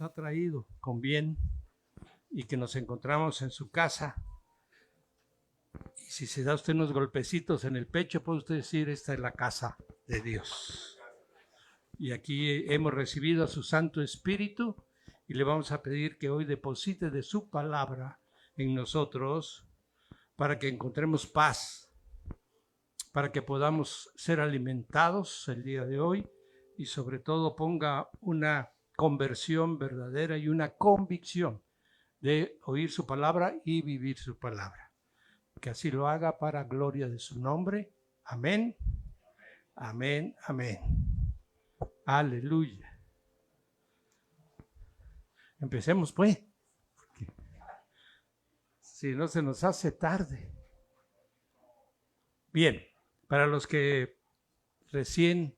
ha traído con bien y que nos encontramos en su casa. Y si se da usted unos golpecitos en el pecho, puede usted decir, esta es la casa de Dios. Y aquí hemos recibido a su Santo Espíritu y le vamos a pedir que hoy deposite de su palabra en nosotros para que encontremos paz, para que podamos ser alimentados el día de hoy y sobre todo ponga una conversión verdadera y una convicción de oír su palabra y vivir su palabra. Que así lo haga para gloria de su nombre. Amén. Amén. Amén. Aleluya. Empecemos pues. Si no se nos hace tarde. Bien, para los que recién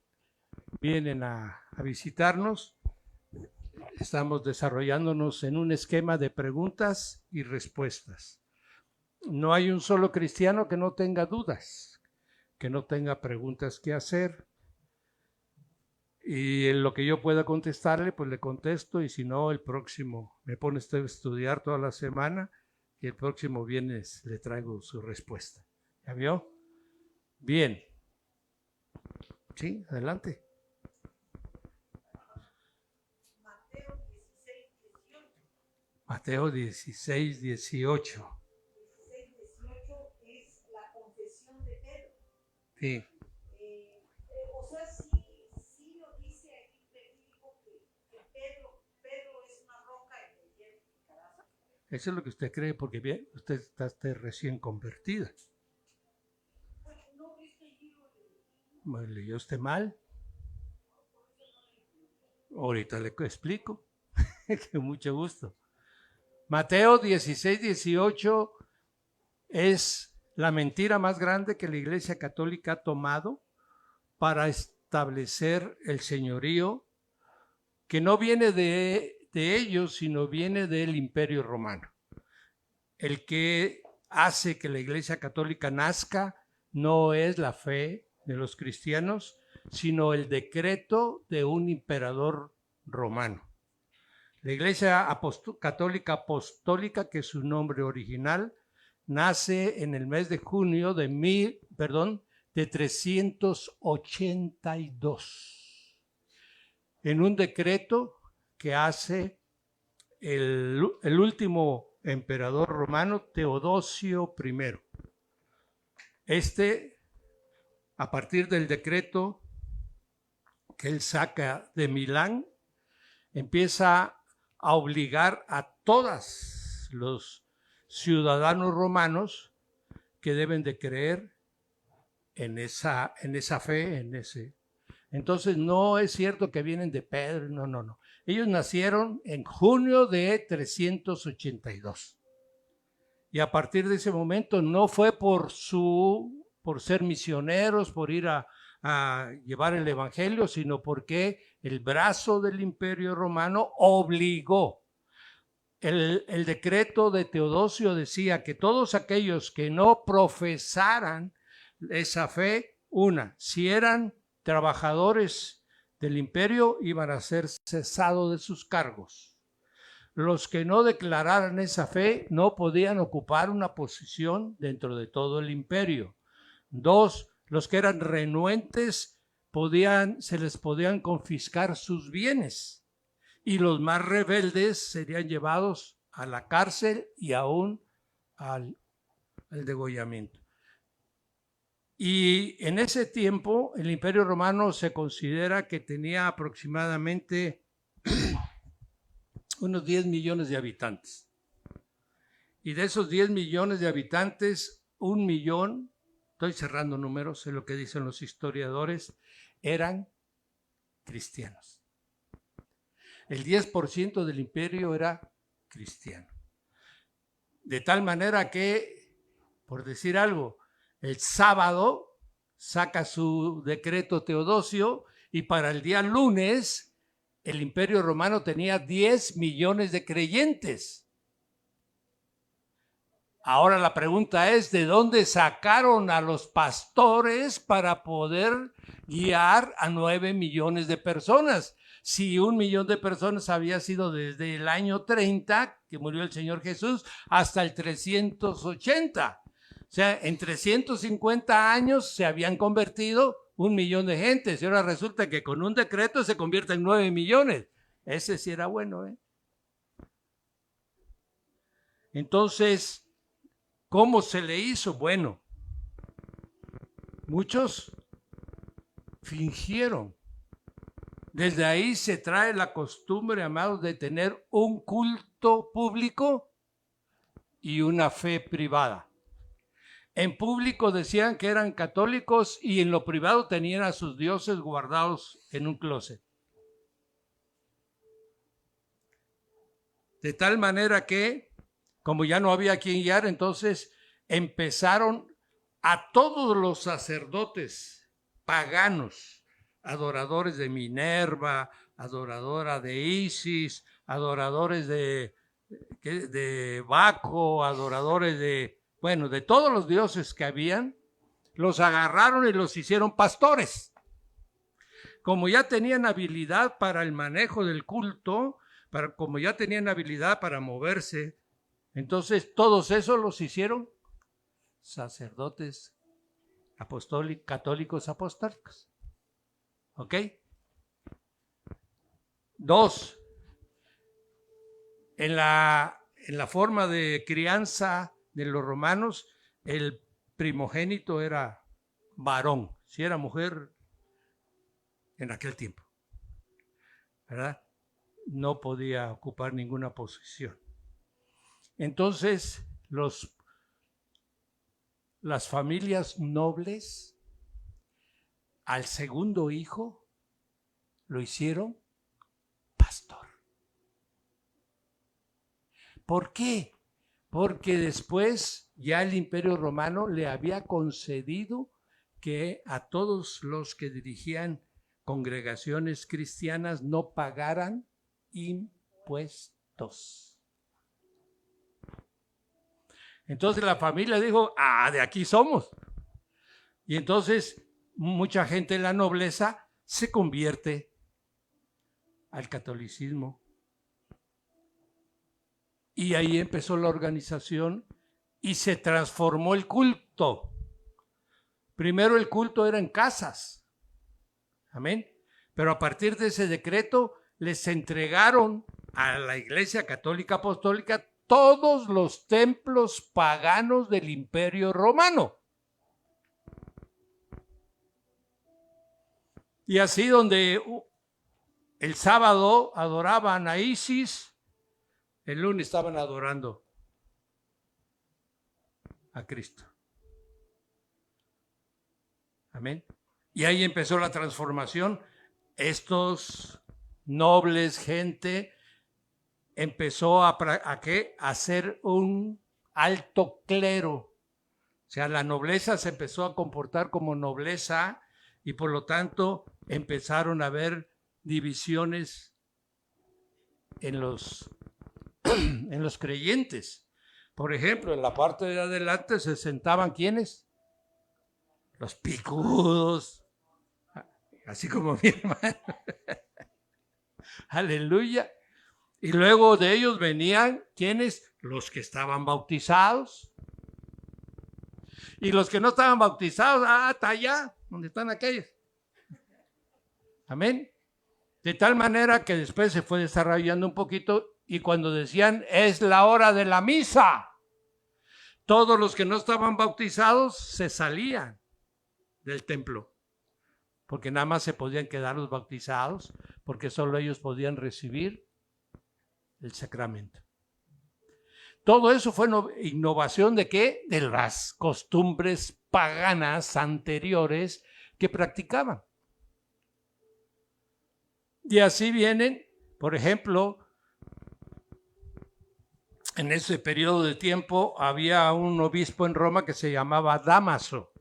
vienen a visitarnos, estamos desarrollándonos en un esquema de preguntas y respuestas. No hay un solo cristiano que no tenga dudas, que no tenga preguntas que hacer. Y en lo que yo pueda contestarle, pues le contesto, y si no, el próximo, me pone usted a estudiar toda la semana y el próximo viernes le traigo su respuesta. ¿Ya vio? Bien. Sí, adelante. Mateo 16, 18. 16, 18 es la confesión de Pedro. Sí. O sea, sí lo dice aquí verídico que Pedro es una roca en el hielo. Eso es lo que usted cree porque bien, usted está recién convertida. Pues no viste el libro. ¿Me leyó usted mal? Ahorita le explico. Con mucho gusto. Mateo 16, 18 es la mentira más grande que la Iglesia Católica ha tomado para establecer el señorío, que no viene de ellos, sino viene del Imperio Romano. El que hace que la Iglesia Católica nazca no es la fe de los cristianos, sino el decreto de un emperador romano. La Iglesia Católica Apostólica, que es su nombre original, nace en el mes de junio de 382, en un decreto que hace el último emperador romano, Teodosio I. A partir del decreto que él saca de Milán, empieza a obligar a todos los ciudadanos romanos que deben de creer en esa fe, en ese. Entonces no es cierto que vienen de Pedro, no. Ellos nacieron en junio de 382. Y a partir de ese momento no fue por ser misioneros, por ir a llevar el evangelio, sino porque el brazo del Imperio Romano obligó. El decreto de Teodosio decía que todos aquellos que no profesaran esa fe, si eran trabajadores del imperio, iban a ser cesados de sus cargos. Los que no declararan esa fe no podían ocupar una posición dentro de todo el imperio. 2, los que eran renuentes se les podían confiscar sus bienes, y los más rebeldes serían llevados a la cárcel y aún al degollamiento. Y en ese tiempo el Imperio Romano se considera que tenía aproximadamente unos 10 millones de habitantes. Y de esos 10 millones de habitantes, 1 millón, estoy cerrando números, es lo que dicen los historiadores, eran cristianos. El 10% del imperio era cristiano. De tal manera que, por decir algo, el sábado saca su decreto Teodosio y para el día lunes el Imperio Romano tenía 10 millones de creyentes. Ahora la pregunta es, ¿de dónde sacaron a los pastores para poder guiar a 9 millones de personas? si 1 millón de personas había sido desde el año 30, que murió el Señor Jesús, hasta el 380. O sea, en 350 años se habían convertido 1 millón de gentes. Y ahora resulta que con un decreto se convierte en 9 millones. Ese sí era bueno, ¿eh? Entonces, ¿cómo se le hizo? Bueno, muchos fingieron. Desde ahí se trae la costumbre, amados, de tener un culto público y una fe privada. En público decían que eran católicos y en lo privado tenían a sus dioses guardados en un closet. De tal manera que, como ya no había quien guiar, entonces empezaron a todos los sacerdotes paganos, adoradores de Minerva, adoradora de Isis, adoradores de Baco, adoradores de todos los dioses que habían, los agarraron y los hicieron pastores. Como ya tenían habilidad para el manejo del culto, como ya tenían habilidad para moverse, entonces todos esos los hicieron sacerdotes católicos apostólicos. ¿Ok? 2. En la forma de crianza de los romanos, el primogénito era varón. Si era mujer, en aquel tiempo, ¿verdad? No podía ocupar ninguna posición. Entonces, las familias nobles, al segundo hijo, lo hicieron pastor. ¿Por qué? Porque después ya el Imperio Romano le había concedido que a todos los que dirigían congregaciones cristianas no pagaran impuestos. Entonces la familia dijo, de aquí somos. Y entonces mucha gente de la nobleza se convierte al catolicismo. Y ahí empezó la organización y se transformó el culto. Primero el culto era en casas. Amén. Pero a partir de ese decreto les entregaron a la Iglesia Católica Apostólica todos los templos paganos del Imperio Romano. Y así donde el sábado adoraban a Isis, el lunes estaban adorando a Cristo. Amén. Y ahí empezó la transformación. Estos nobles, gente, empezó a hacer un alto clero. O sea, la nobleza se empezó a comportar como nobleza y por lo tanto empezaron a haber divisiones en los creyentes. Por ejemplo, en la parte de adelante se sentaban ¿quiénes? Los picudos, así como mi hermano. Aleluya. Y luego de ellos venían ¿quiénes? Los que estaban bautizados. Y los que no estaban bautizados, hasta allá, donde están aquellos. Amén. De tal manera que después se fue desarrollando un poquito y cuando decían es la hora de la misa, todos los que no estaban bautizados se salían del templo, porque nada más se podían quedar los bautizados, porque solo ellos podían recibir el sacramento. Todo eso fue innovación ¿de qué? De las costumbres paganas anteriores que practicaban. Y así vienen, por ejemplo, en ese periodo de tiempo había un obispo en Roma que se llamaba Dámaso.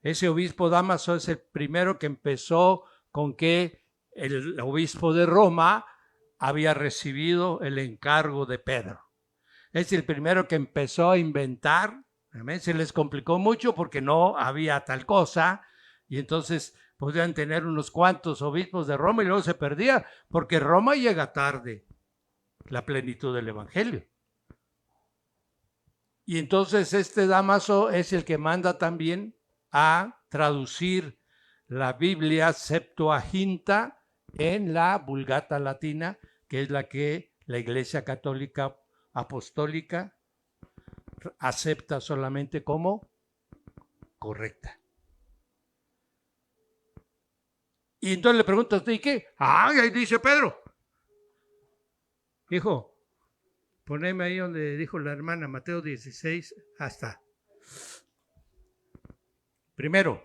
Ese obispo Dámaso es el primero que empezó con que el obispo de Roma había recibido el encargo de Pedro. Es el primero que empezó a inventar. Se les complicó mucho porque no había tal cosa. Y entonces, podían tener unos cuantos obispos de Roma y luego se perdía, porque Roma llega tarde, la plenitud del evangelio. Y entonces este Dámaso es el que manda también a traducir la Biblia Septuaginta en la Vulgata Latina, que es la que la Iglesia Católica Apostólica acepta solamente como correcta. Y entonces le pregunto a usted, ¿y qué? Ahí dice Pedro. Hijo, poneme ahí donde dijo la hermana, Mateo 16, hasta. Primero,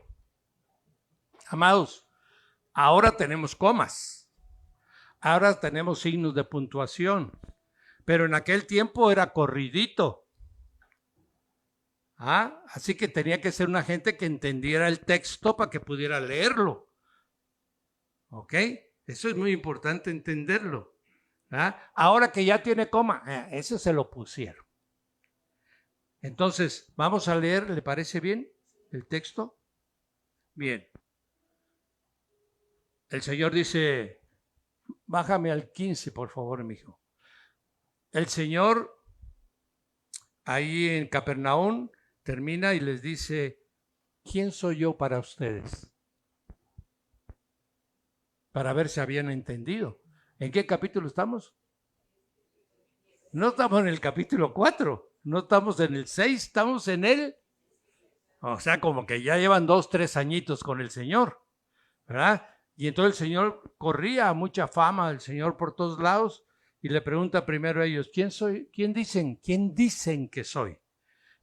amados, ahora tenemos comas, ahora tenemos signos de puntuación, pero en aquel tiempo era corridito. Así que tenía que ser una gente que entendiera el texto para que pudiera leerlo. ¿Ok? Eso es muy importante entenderlo. Ahora que ya tiene coma, eso se lo pusieron. Entonces, vamos a leer, ¿le parece bien el texto? Bien. El Señor dice, bájame al 15, por favor, mi hijo. El Señor, ahí en Capernaum, termina y les dice, ¿quién soy yo para ustedes? Para ver si habían entendido. ¿En qué capítulo estamos? No estamos en el capítulo 4, no estamos en el 6, estamos en el... O sea, como que ya llevan 2, 3 añitos con el Señor, ¿verdad? Y entonces el Señor corría, mucha fama del Señor por todos lados, y le pregunta primero a ellos, ¿quién soy? ¿Quién dicen que soy?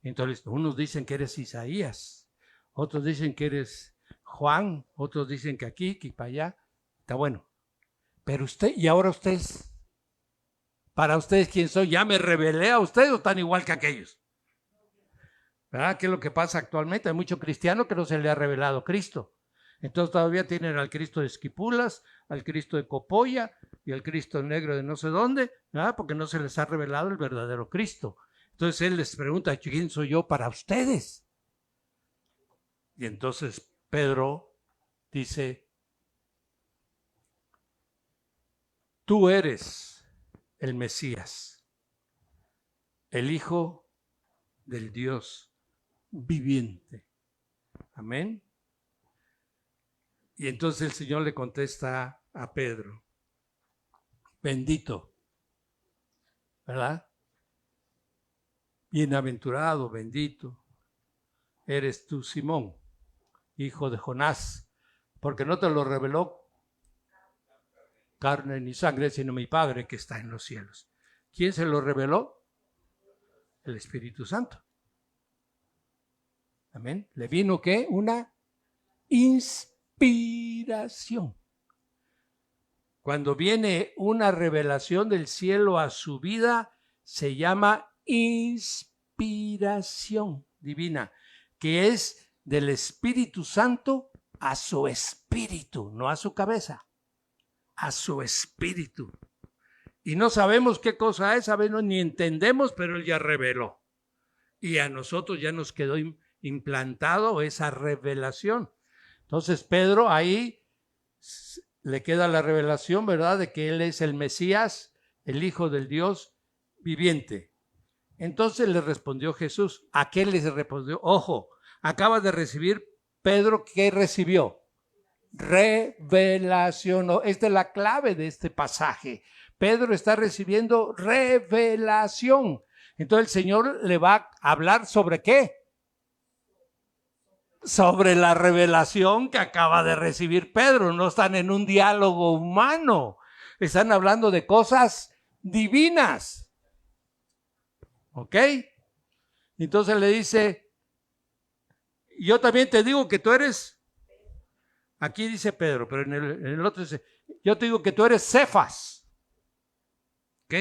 Entonces, unos dicen que eres Isaías, otros dicen que eres Juan, otros dicen que aquí, que para allá. Está bueno. Pero usted, y ahora ustedes, para ustedes, ¿quién soy? ¿Ya me revelé a ustedes o están igual que aquellos? ¿Verdad? ¿Qué es lo que pasa actualmente? Hay mucho cristiano que no se le ha revelado Cristo. Entonces todavía tienen al Cristo de Esquipulas, al Cristo de Copolla y al Cristo negro de no sé dónde, ¿verdad? Porque no se les ha revelado el verdadero Cristo. Entonces él les pregunta, ¿quién soy yo para ustedes? Y entonces Pedro dice, tú eres el Mesías, el Hijo del Dios viviente. Amén. Y entonces el Señor le contesta a Pedro, bendito, ¿verdad? Bienaventurado, bendito, eres tú, Simón, hijo de Jonás, porque no te lo reveló carne ni sangre, sino mi Padre que está en los cielos. ¿Quién se lo reveló? El Espíritu Santo. Amén. ¿Le vino qué? Una inspiración. Cuando viene una revelación del cielo a su vida, se llama inspiración divina, que es del Espíritu Santo a su espíritu, no a su cabeza, a su espíritu. Y no sabemos qué cosa es, sabemos ni entendemos, pero Él ya reveló. Y a nosotros ya nos quedó implantado esa revelación. Entonces Pedro ahí le queda la revelación, ¿verdad?, de que Él es el Mesías, el Hijo del Dios viviente. Entonces le respondió Jesús. ¿A qué les respondió? Ojo, acaba de recibir Pedro, ¿qué recibió? Revelación. Esta es la clave de este pasaje. Pedro está recibiendo revelación. Entonces el Señor le va a hablar ¿sobre qué? Sobre la revelación que acaba de recibir Pedro. No están en un diálogo humano. Están hablando de cosas divinas. ¿Ok? Entonces le dice, yo también te digo que tú eres, aquí dice Pedro, pero en el otro dice, yo te digo que tú eres Cefas. ¿Ok?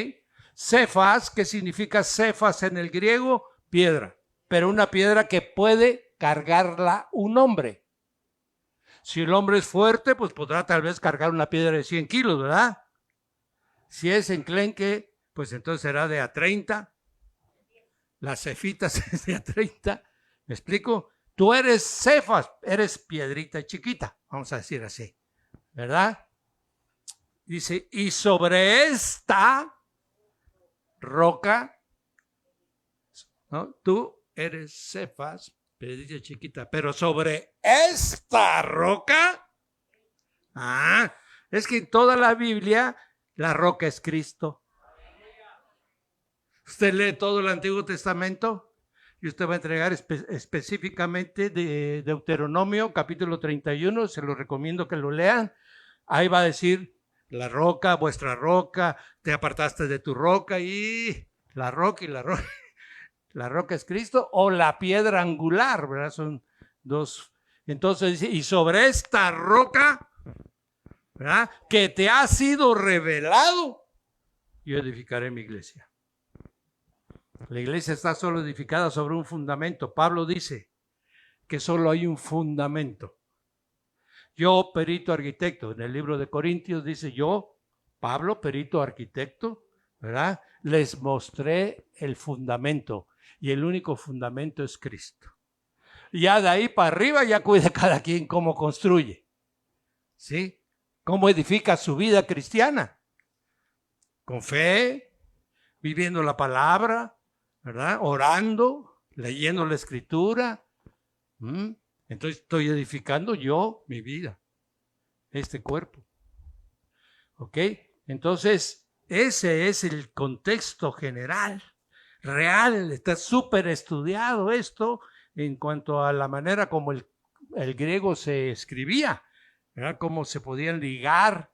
Cefas, ¿qué significa Cefas en el griego? Piedra, pero una piedra que puede cargarla un hombre. Si el hombre es fuerte, pues podrá tal vez cargar una piedra de 100 kilos, ¿verdad? Si es enclenque, pues entonces será de a 30. Las cefitas es de a 30, ¿me explico? tú eres Cefas, eres piedrita chiquita, vamos a decir así, ¿verdad? Dice, y sobre esta roca, ¿no? Tú eres Cefas, piedrita chiquita, pero sobre esta roca, es que en toda la Biblia la roca es Cristo. Usted lee todo el Antiguo Testamento y usted va a entregar específicamente de Deuteronomio, capítulo 31, se lo recomiendo que lo lean. Ahí va a decir, la roca, vuestra roca, te apartaste de tu roca y la roca y la roca. La roca es Cristo o la piedra angular, ¿verdad? Son dos. Entonces dice, y sobre esta roca, ¿verdad? Que te ha sido revelado, yo edificaré mi iglesia. La iglesia está solo edificada sobre un fundamento. Pablo dice que solo hay un fundamento. Yo, perito arquitecto, en el libro de Corintios dice yo, Pablo, perito arquitecto, ¿verdad? Les mostré el fundamento y el único fundamento es Cristo. Ya de ahí para arriba ya cuida cada quien cómo construye, ¿sí? Cómo edifica su vida cristiana. Con fe, viviendo la palabra, ¿verdad? Orando, leyendo la escritura. Entonces estoy edificando yo mi vida, este cuerpo. ¿Ok? Entonces, ese es el contexto general, real. Está súper estudiado esto en cuanto a la manera como el griego se escribía, ¿verdad? Cómo se podían ligar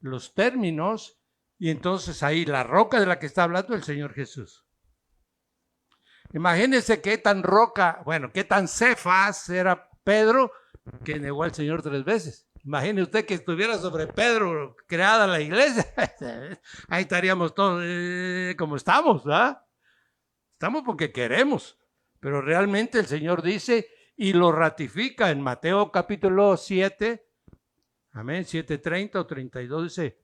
los términos. Y entonces ahí la roca de la que está hablando el Señor Jesús. Imagínense qué tan roca, bueno, qué tan Cefas era Pedro que negó al Señor 3 veces. Imagine usted que estuviera sobre Pedro creada la iglesia. Ahí estaríamos todos como estamos, ¿verdad? Estamos porque queremos. Pero realmente el Señor dice y lo ratifica en Mateo capítulo 7, amén, 7:30 o 32, dice,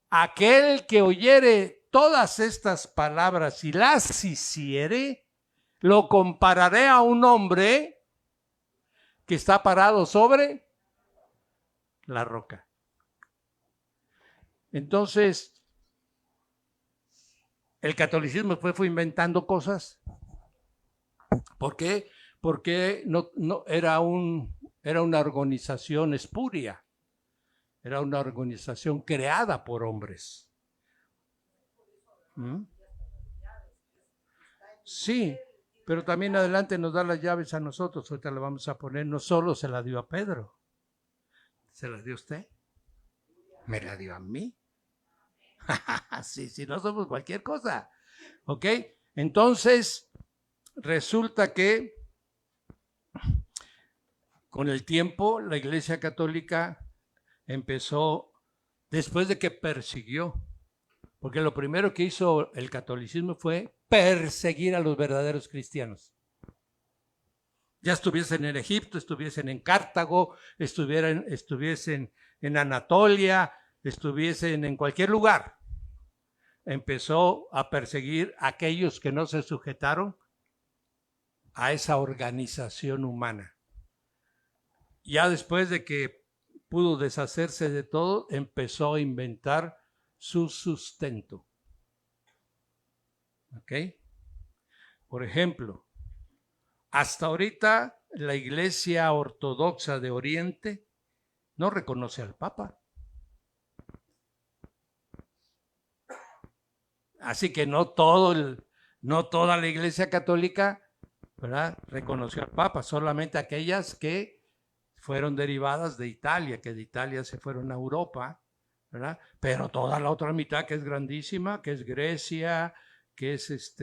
aquel que oyere todas estas palabras y las hiciere, lo compararé a un hombre que está parado sobre la roca. Entonces, el catolicismo fue inventando cosas. ¿Por qué? Porque no era una organización espuria. Era una organización creada por hombres. Sí, pero también adelante nos da las llaves a nosotros. Ahorita le vamos a poner, no solo se la dio a Pedro. ¿Se la dio a usted? ¿Me la dio a mí? Sí, no somos cualquier cosa. ¿Ok? Entonces, resulta que con el tiempo la Iglesia Católica empezó, después de que persiguió, porque lo primero que hizo el catolicismo fue perseguir a los verdaderos cristianos. Ya estuviesen en Egipto, estuviesen en Cartago, estuviesen en Anatolia, estuviesen en cualquier lugar. Empezó a perseguir a aquellos que no se sujetaron a esa organización humana. Ya después de que pudo deshacerse de todo, empezó a inventar su sustento. ¿Ok? Por ejemplo, hasta ahorita la Iglesia Ortodoxa de Oriente no reconoce al Papa. Así que no toda la Iglesia Católica, ¿verdad?, reconoció al Papa, solamente aquellas que fueron derivadas de Italia, que de Italia se fueron a Europa, ¿verdad? Pero toda la otra mitad que es grandísima, que es Grecia, que es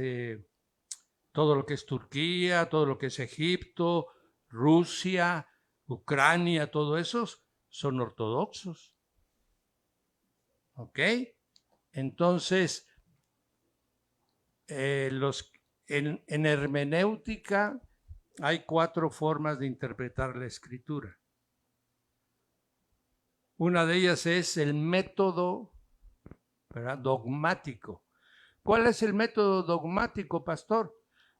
todo lo que es Turquía, todo lo que es Egipto, Rusia, Ucrania, todo esos son ortodoxos. ¿Ok? Entonces, en hermenéutica hay 4 formas de interpretar la escritura. Una de ellas es el método, ¿verdad?, dogmático. ¿Cuál es el método dogmático, pastor?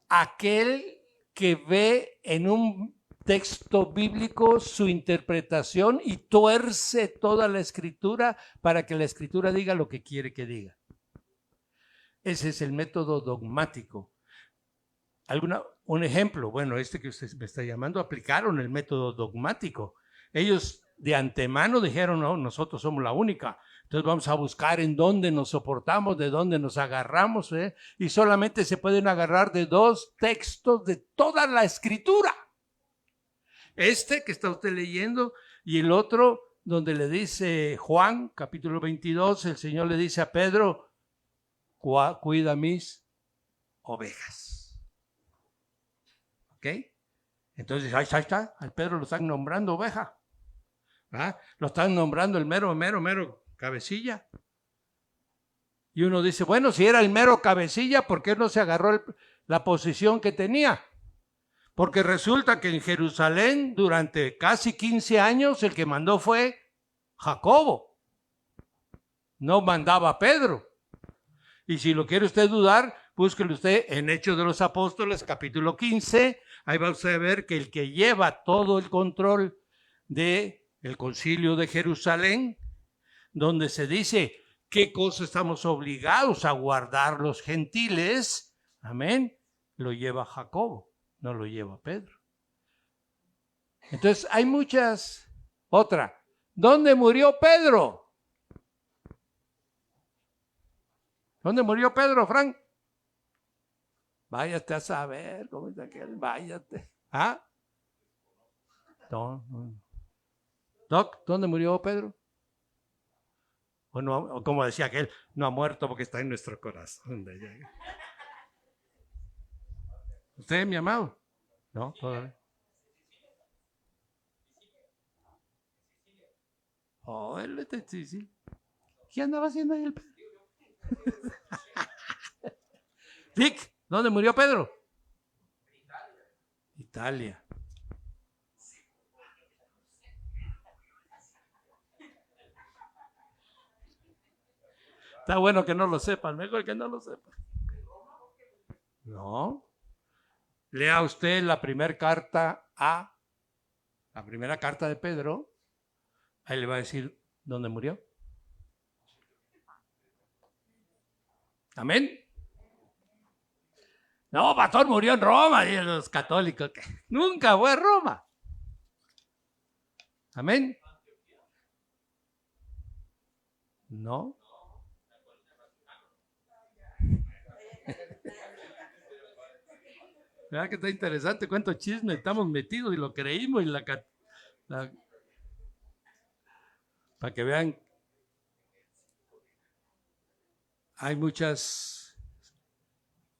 Aquel que ve en un texto bíblico, su interpretación y tuerce toda la escritura para que la escritura diga lo que quiere que diga. Ese es el método dogmático. Un ejemplo, bueno, que usted me está llamando, aplicaron el método dogmático. Ellos de antemano dijeron, no, nosotros somos la única. Entonces vamos a buscar en dónde nos soportamos, de dónde nos agarramos, y solamente se pueden agarrar de 2 textos de toda la escritura. Este que está usted leyendo y el otro donde le dice Juan, capítulo 22, el Señor le dice a Pedro, cuida mis ovejas. ¿Ok? Entonces ahí está, al Pedro lo están nombrando oveja. ¿Ah? Lo están nombrando el mero cabecilla. Y uno dice, bueno, si era el mero cabecilla, ¿por qué no se agarró la posición que tenía? Porque resulta que en Jerusalén durante casi 15 años el que mandó fue Jacobo. No mandaba Pedro. Y si lo quiere usted dudar, búsquelo usted en Hechos de los Apóstoles, capítulo 15. Ahí va usted a ver que el que lleva todo el control del concilio de Jerusalén, donde se dice qué cosa estamos obligados a guardar los gentiles, amén, lo lleva Jacobo, no lo lleva Pedro. Entonces hay muchas. Otra, ¿dónde murió Pedro? ¿Dónde murió Pedro, Frank? Váyate a saber, ¿cómo es aquel? Váyate. ¿Ah? No. Doc, ¿dónde murió Pedro? O como decía aquel, no ha muerto porque está en nuestro corazón. ¿Usted, mi amado? No, todavía. Oh, él está en Sicilia. ¿Qué andaba haciendo ahí el Pedro? Dick, ¿dónde murió Pedro? Italia. Está bueno que no lo sepan, mejor que no lo sepan. No. Lea usted la primera carta de Pedro. Ahí le va a decir dónde murió. Amén. No, pastor, murió en Roma, y los católicos. Nunca fue a Roma. Amén. No. ¿Verdad que está interesante? ¿Cuánto chisme estamos metidos y lo creímos? Y para que vean, hay muchas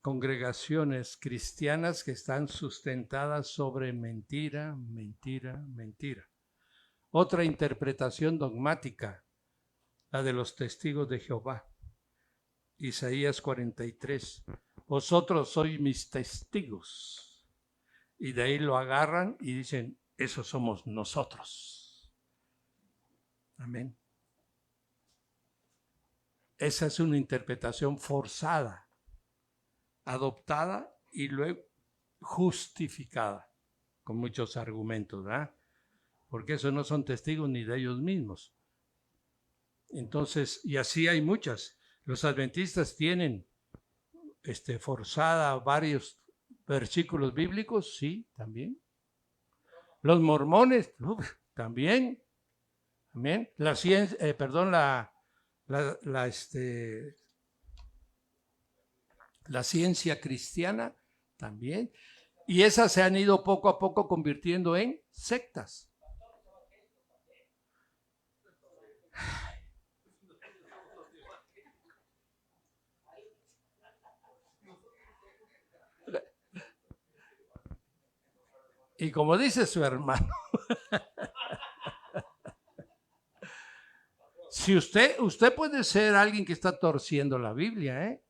congregaciones cristianas que están sustentadas sobre mentira. Otra interpretación dogmática, la de los testigos de Jehová. Isaías 43. Vosotros sois mis testigos. Y de ahí lo agarran y dicen, esos somos nosotros. Amén. Esa es una interpretación forzada, adoptada y luego justificada con muchos argumentos, ¿verdad? Porque esos no son testigos ni de ellos mismos. Entonces, y así hay muchas. Los adventistas tienen forzada varios versículos bíblicos, sí, también. Los mormones, también. Amén. La ciencia, la ciencia cristiana también. Y esas se han ido poco a poco convirtiendo en sectas. Y como dice su hermano, si usted puede ser alguien que está torciendo la Biblia, ¿eh?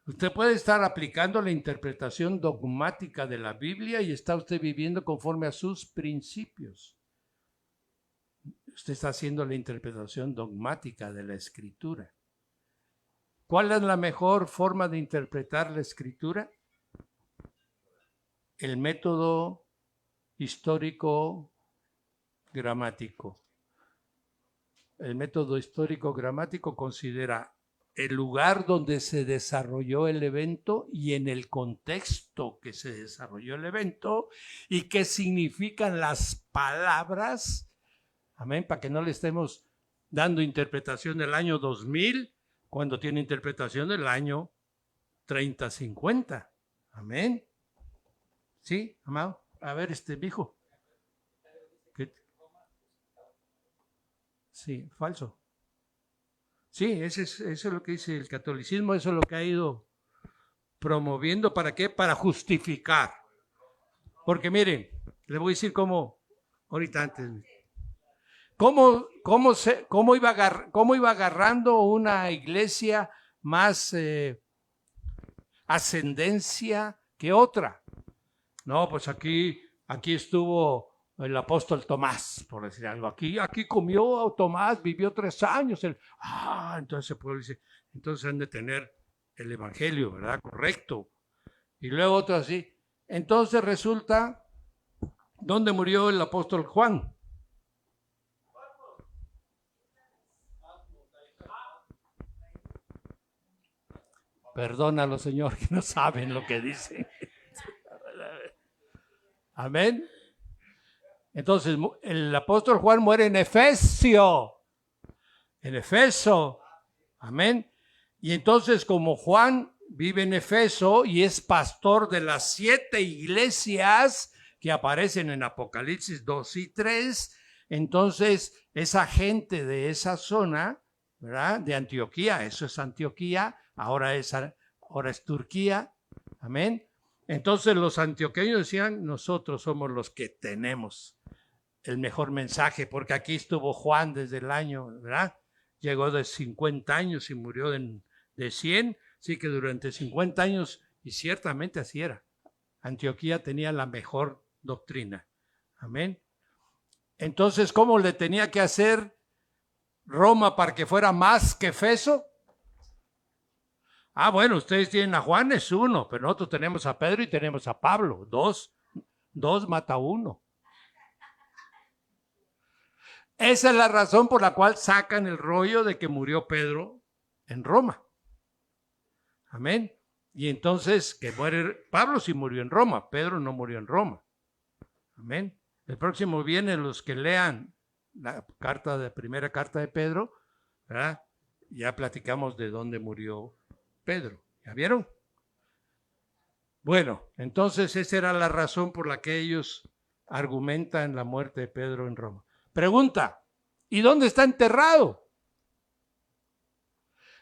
Usted puede estar aplicando la interpretación dogmática de la Biblia y está usted viviendo conforme a sus principios. Usted está haciendo la interpretación dogmática de la Escritura. ¿Cuál es la mejor forma de interpretar la Escritura? el método histórico gramático. El método histórico gramático considera el lugar donde se desarrolló el evento y en el contexto que se desarrolló el evento y qué significan las palabras, amén, para que no le estemos dando interpretación del año 2000 cuando tiene interpretación del año 30-50, amén. ¿Sí, amado? A ver, mijo. Sí, falso. Sí, eso es lo que dice el catolicismo, eso es lo que ha ido promoviendo. ¿Para qué? Para justificar. Porque miren, le voy a decir cómo, ahorita antes, cómo iba agarrando una iglesia más ascendencia que otra. No, pues aquí estuvo el apóstol Tomás, por decir algo. Aquí comió Tomás, vivió 3 años. Entonces el pueblo dice, entonces han de tener el evangelio, ¿verdad? Correcto. Y luego otro así. Entonces resulta, ¿dónde murió el apóstol Juan? Perdónalo, Señor, que no saben lo que dicen. Amén. Entonces, el apóstol Juan muere en Efeso. En Efeso. Amén. Y entonces, como Juan vive en Efeso y es pastor de las 7 iglesias que aparecen en Apocalipsis 2 y 3, entonces esa gente de esa zona, ¿verdad? De Antioquía, eso es Antioquía, ahora es Turquía. Amén. Entonces los antioqueños decían, nosotros somos los que tenemos el mejor mensaje, porque aquí estuvo Juan desde el año, ¿verdad? Llegó de 50 años y murió de 100, así que durante 50 años, y ciertamente así era, Antioquía tenía la mejor doctrina. Amén. Entonces, ¿cómo le tenía que hacer Roma para que fuera más que Efeso? Bueno, ustedes tienen a Juan, es uno, pero nosotros tenemos a Pedro y tenemos a Pablo. Dos mata uno. Esa es la razón por la cual sacan el rollo de que murió Pedro en Roma. Amén. Y entonces, que muere Pablo sí murió en Roma, Pedro no murió en Roma. Amén. El próximo viene los que lean la primera carta de Pedro, ¿verdad? Ya platicamos de dónde murió Pedro. ¿Ya vieron? Bueno, entonces esa era la razón por la que ellos argumentan la muerte de Pedro en Roma. Pregunta, ¿y dónde está enterrado?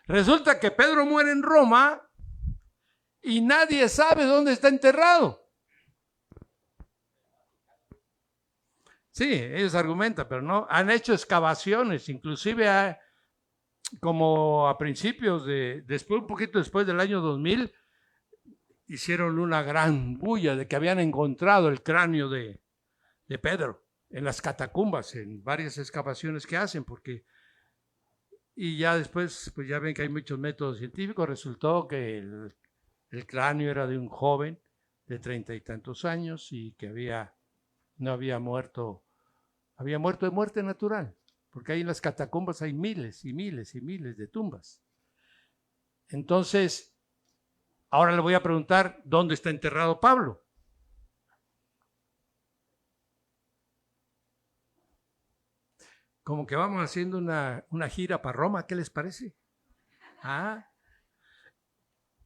Resulta que Pedro muere en Roma y nadie sabe dónde está enterrado. Sí, ellos argumentan, pero no, han hecho excavaciones, inclusive como a principios un poquito después del año 2000, hicieron una gran bulla de que habían encontrado el cráneo de Pedro en las catacumbas, en varias excavaciones que hacen, y ya después, pues ya ven que hay muchos métodos científicos, resultó que el cráneo era de un joven de 30 y tantos años y que no había muerto de muerte natural, porque ahí en las catacumbas hay miles y miles y miles de tumbas. Entonces, ahora le voy a preguntar, ¿dónde está enterrado Pablo? Como que vamos haciendo una gira para Roma, ¿qué les parece?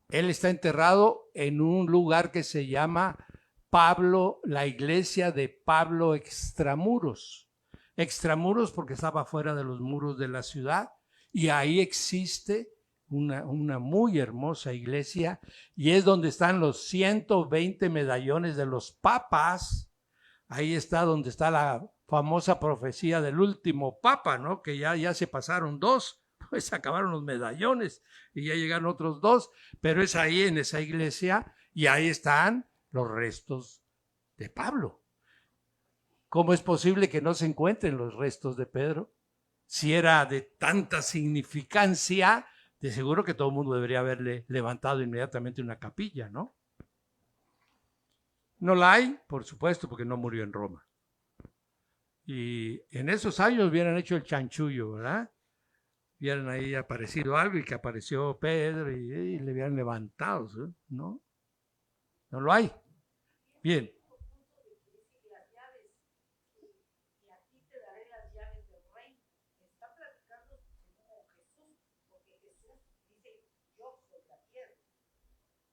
Él está enterrado en un lugar que se llama la iglesia de Pablo Extramuros. Extramuros porque estaba fuera de los muros de la ciudad y ahí existe una muy hermosa iglesia y es donde están los 120 medallones de los papas. Ahí está donde está la famosa profecía del último papa, ¿no? Que ya se pasaron 2, pues acabaron los medallones y ya llegaron otros 2, pero es ahí en esa iglesia y ahí están los restos de Pablo. ¿Cómo es posible que no se encuentren los restos de Pedro? Si era de tanta significancia, de seguro que todo el mundo debería haberle levantado inmediatamente una capilla, ¿no? No la hay, por supuesto, porque no murió en Roma. Y en esos años hubieran hecho el chanchullo, ¿verdad? Hubieran ahí aparecido algo y que apareció Pedro y le hubieran levantado, ¿sí? ¿No? No lo hay. Bien.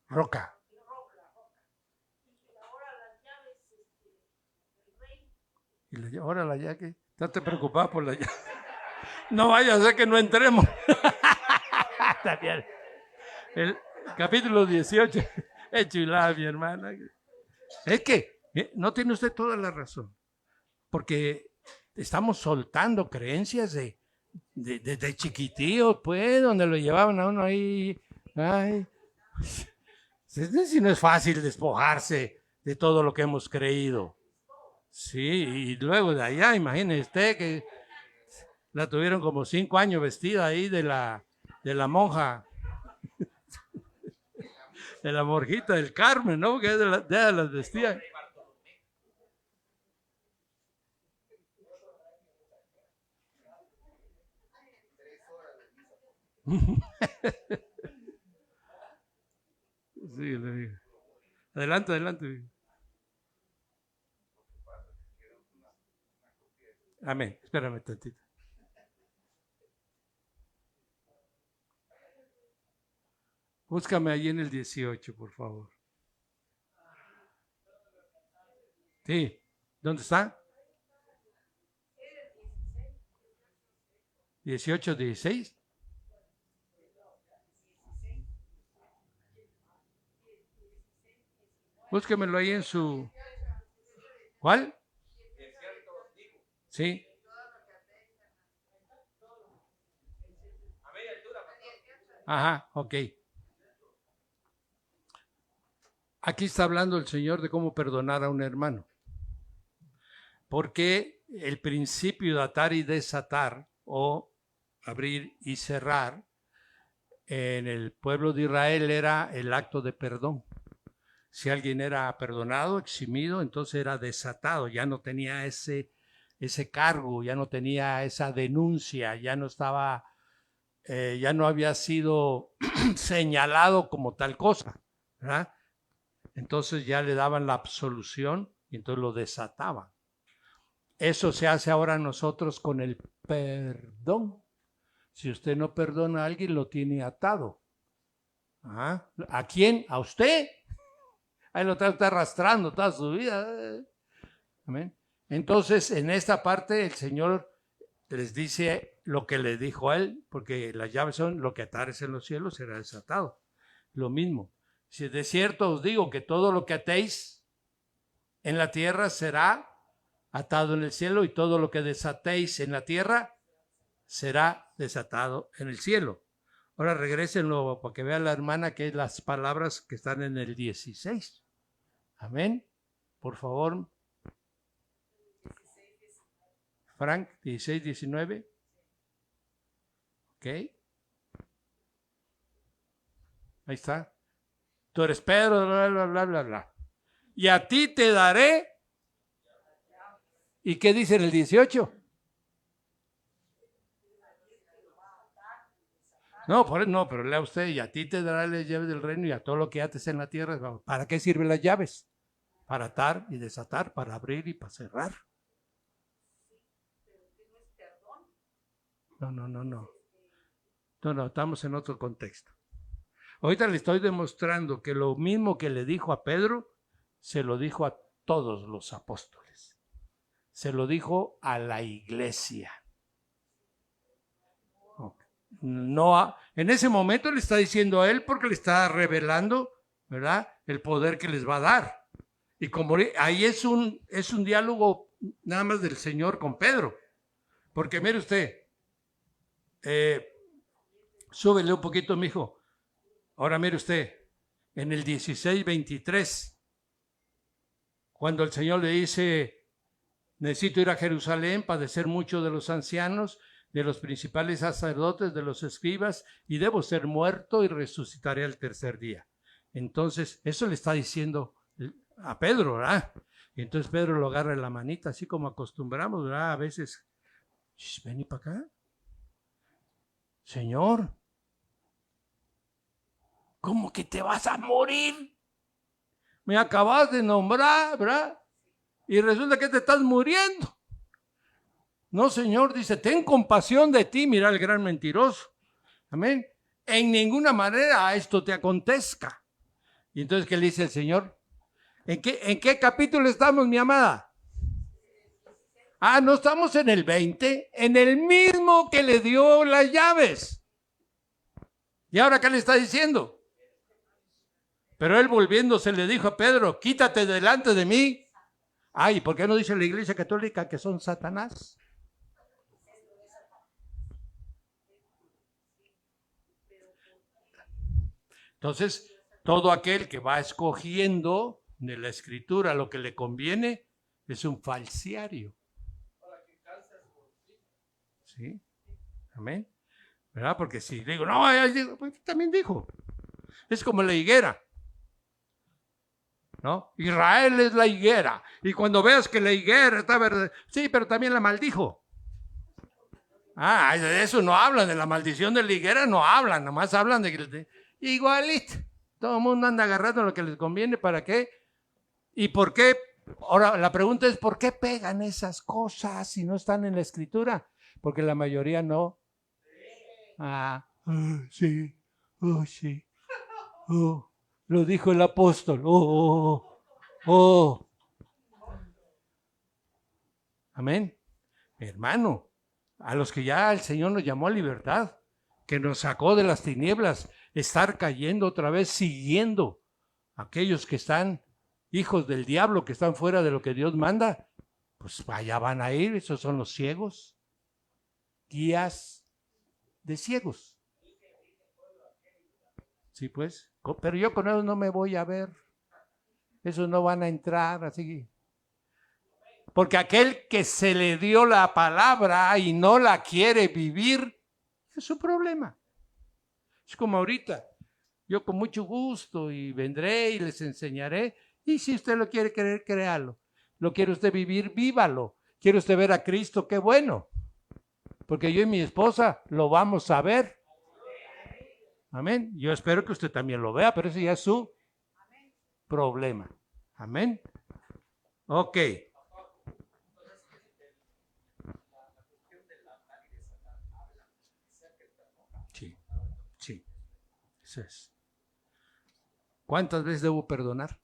Roca. Y ahora la llave, ¿estás preocupado por la llave? No vaya a ser que no entremos. El capítulo 18. Es chulada, mi hermana. Es que no tiene usted toda la razón. Porque estamos soltando creencias de chiquitíos, pues, donde lo llevaban a uno ahí. Ay. Si no es fácil despojarse de todo lo que hemos creído. Sí, y luego de allá, imagínese usted que la tuvieron como 5 años vestida ahí de la monja, de la monjita del Carmen, ¿no? Que de las vestían. Sí, le digo. Adelante, adelante. Amén. Espérame tantito. Búscame ahí en el 18, por favor. Sí. ¿Dónde está? 18, 16. Búsquemelo ahí en su... ¿Cuál? Sí. Ajá, ok. Aquí está hablando el Señor de cómo perdonar a un hermano. Porque el principio de atar y desatar, o abrir y cerrar, en el pueblo de Israel era el acto de perdón. Si alguien era perdonado, eximido, entonces era desatado, ya no tenía ese cargo, ya no tenía esa denuncia, ya no estaba, ya no había sido señalado como tal cosa, ¿verdad? Entonces ya le daban la absolución y entonces lo desataban. Eso se hace ahora nosotros con el perdón. Si usted no perdona a alguien, lo tiene atado. ¿Ah? ¿A quién? ¿A usted? Ahí lo está arrastrando toda su vida. Amén. Entonces, en esta parte, el Señor les dice lo que le dijo a él, porque las llaves son: lo que atares en los cielos será desatado. Lo mismo. Si de cierto os digo que todo lo que atéis en la tierra será atado en el cielo, y todo lo que desatéis en la tierra será desatado en el cielo. Ahora regrésenlo para que vea la hermana que es las palabras que están en el 16. Amén. Por favor. Frank, 16, 19. Ok. Ahí está. Tú eres Pedro, bla, bla, bla, bla, bla. Y a ti te daré. ¿Y qué dice en el 18? No, pero lea usted: y a ti te dará las llaves del reino, y a todo lo que ates en la tierra. ¿Para qué sirven las llaves? Para atar y desatar, para abrir y para cerrar. No, estamos en otro contexto. Ahorita le estoy demostrando que lo mismo que le dijo a Pedro, se lo dijo a todos los apóstoles. Se lo dijo a la iglesia. No, en ese momento le está diciendo a él porque le está revelando, ¿verdad?, el poder que les va a dar. Y como ahí es un diálogo nada más del Señor con Pedro. Porque mire usted, súbele un poquito, mijo. Ahora mire usted, en el 16:23, cuando el Señor le dice: necesito ir a Jerusalén, padecer mucho de los ancianos, de los principales sacerdotes, de los escribas, y debo ser muerto y resucitaré al tercer día. Entonces, eso le está diciendo a Pedro, ¿verdad? Y entonces Pedro lo agarra en la manita, así como acostumbramos, ¿verdad? A veces, ven y para acá. Señor, ¿cómo que te vas a morir? Me acabas de nombrar, ¿verdad? Y resulta que te estás muriendo. No, Señor, dice, ten compasión de ti, mira el gran mentiroso. Amén. En ninguna manera a esto te acontezca. Y entonces, ¿qué le dice el Señor? ¿En qué capítulo estamos, mi amada? No estamos en el 20, en el mismo que le dio las llaves. ¿Y ahora qué le está diciendo? Pero él volviéndose le dijo a Pedro, quítate delante de mí. ¿Y por qué no dice la Iglesia Católica que son Satanás? Entonces, todo aquel que va escogiendo de la Escritura lo que le conviene es un falsiario. ¿Sí? Amén. ¿Verdad? Porque si digo, no, pues también dijo. Es como la higuera. ¿No? Israel es la higuera. Y cuando veas que la higuera está verde, sí, pero también la maldijo. De eso no hablan, de la maldición de la higuera no hablan, nomás hablan de igualito. Todo el mundo anda agarrando lo que les conviene, ¿para qué? ¿Y por qué? Ahora, la pregunta es, ¿por qué pegan esas cosas si no están en la Escritura? Porque la mayoría no. Sí, sí. Lo dijo el apóstol. Amén. Hermano, a los que ya el Señor nos llamó a libertad, que nos sacó de las tinieblas, estar cayendo otra vez, siguiendo a aquellos que están hijos del diablo, que están fuera de lo que Dios manda, pues allá van a ir. Esos son los ciegos, guías de ciegos. Sí, pues, pero yo con ellos no me voy a ver. Esos no van a entrar, así. Porque aquel que se le dio la palabra y no la quiere vivir, es su problema. Es como ahorita. Yo con mucho gusto y vendré y les enseñaré. Y si usted lo quiere creer, créalo. Lo quiere usted vivir, vívalo. ¿Quiere usted ver a Cristo? Qué bueno. Porque yo y mi esposa lo vamos a ver. Amén. Yo espero que usted también lo vea, pero ese ya es su problema. Amén. Ok. Sí. Eso es. ¿Cuántas veces debo perdonar?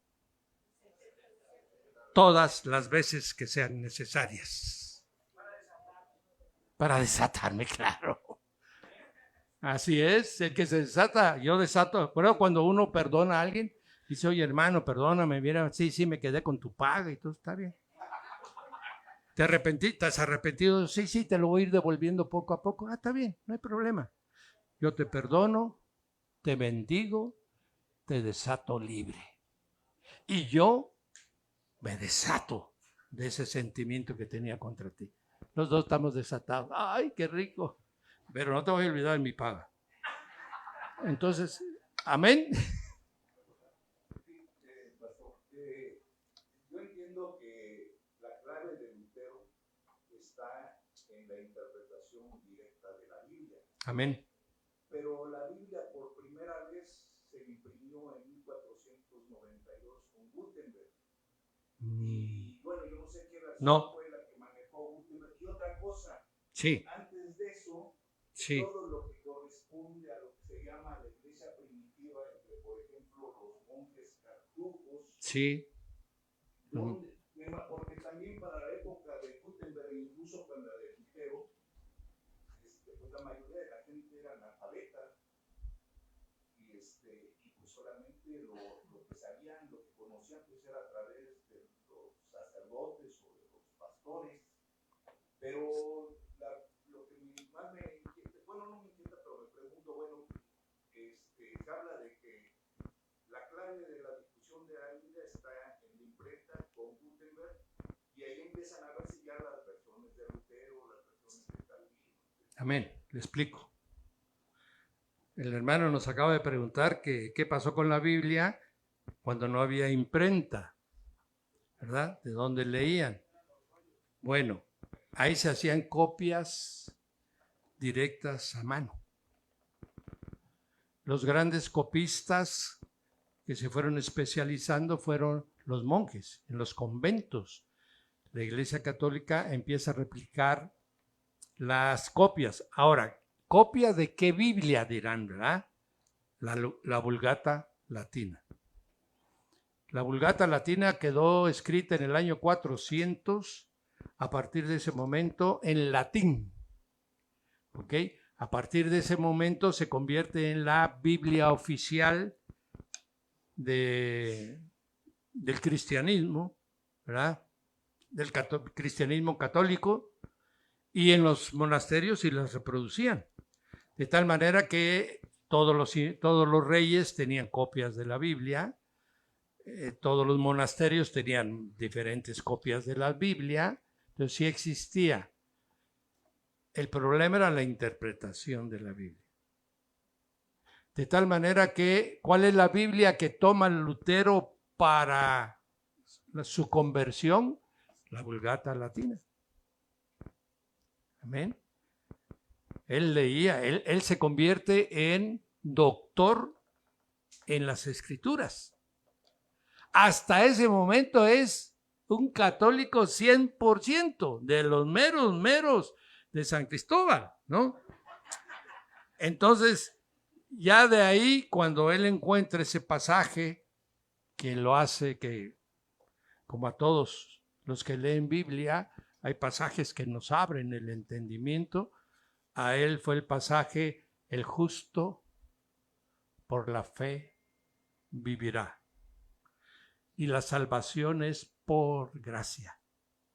Todas las veces que sean necesarias. Para desatarme, claro. Así es, el que se desata, yo desato. Pero cuando uno perdona a alguien, dice, oye hermano, perdóname, mira, sí, me quedé con tu paga y todo está bien. ¿Te arrepentiste? ¿Estás arrepentido? Sí, te lo voy a ir devolviendo poco a poco. Está bien, no hay problema. Yo te perdono, te bendigo, te desato libre. Y yo me desato de ese sentimiento que tenía contra ti. Los dos estamos desatados. ¡Ay, qué rico! Pero no te voy a olvidar de mi paga. Entonces, amén. Yo entiendo que la clave de Lutero está en la interpretación directa de la Biblia. Amén. Pero la Biblia por primera vez se imprimió en 1492 con Gutenberg. Y bueno, yo no sé qué versión fue la que manejó Gutenberg. Y otra cosa, antes de eso, todo lo que corresponde a lo que se llama la iglesia primitiva, entre por ejemplo los monjes cartujos, porque también para la época de Gutenberg, incluso para la de Lutero, pues la mayoría de la gente era analfabeta y pues solamente lo que sabían, lo que conocían, pues era a través de los sacerdotes o de los pastores. Pero lo que más me inquieta, bueno, no me inquieta, pero me pregunto, bueno, se habla de que la clave de la difusión de la Biblia está en la imprenta con Gutenberg y ahí empiezan a verse ya las versiones de Lutero, las versiones de Calvino. Amén, le explico. El hermano nos acaba de preguntar qué pasó con la Biblia cuando no había imprenta. ¿verdad? De dónde leían. Bueno, ahí se hacían copias directas a mano. Los grandes copistas que se fueron especializando fueron los monjes en los conventos. La Iglesia Católica empieza a replicar las copias. Ahora, ¿copia de qué Biblia dirán, verdad? La Vulgata Latina. La Vulgata Latina quedó escrita en el año 400, a partir de ese momento en latín. ¿Ok? A partir de ese momento se convierte en la Biblia oficial del cristianismo, ¿verdad? Del cristianismo católico, y en los monasterios sí las reproducían. De tal manera que todos los reyes tenían copias de la Biblia, todos los monasterios tenían diferentes copias de la Biblia, entonces sí existía. El problema era la interpretación de la Biblia. De tal manera que, ¿cuál es la Biblia que toma Lutero para su conversión? La Vulgata Latina. Amén. Él leía, él se convierte en doctor en las Escrituras. Hasta ese momento es un católico 100%, de los meros de San Cristóbal, ¿no? Entonces, ya de ahí, cuando él encuentra ese pasaje que lo hace que, como a todos los que leen Biblia, hay pasajes que nos abren el entendimiento. A él fue el pasaje: el justo por la fe vivirá. Y la salvación es por gracia,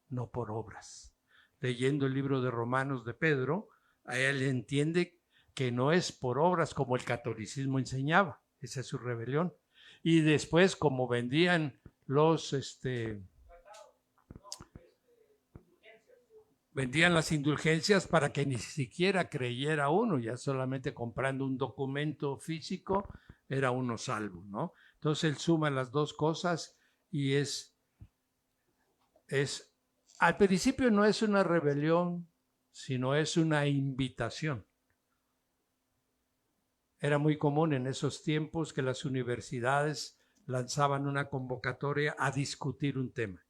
no por obras. Leyendo el libro de Romanos de Pedro, a él entiende que no es por obras como el catolicismo enseñaba. Esa es su rebelión. Y después, como vendían vendían las indulgencias para que ni siquiera creyera uno, ya solamente comprando un documento físico era uno salvo, ¿no? Entonces él suma las dos cosas y al principio no es una rebelión, sino es una invitación. Era muy común en esos tiempos que las universidades lanzaban una convocatoria a discutir un tema.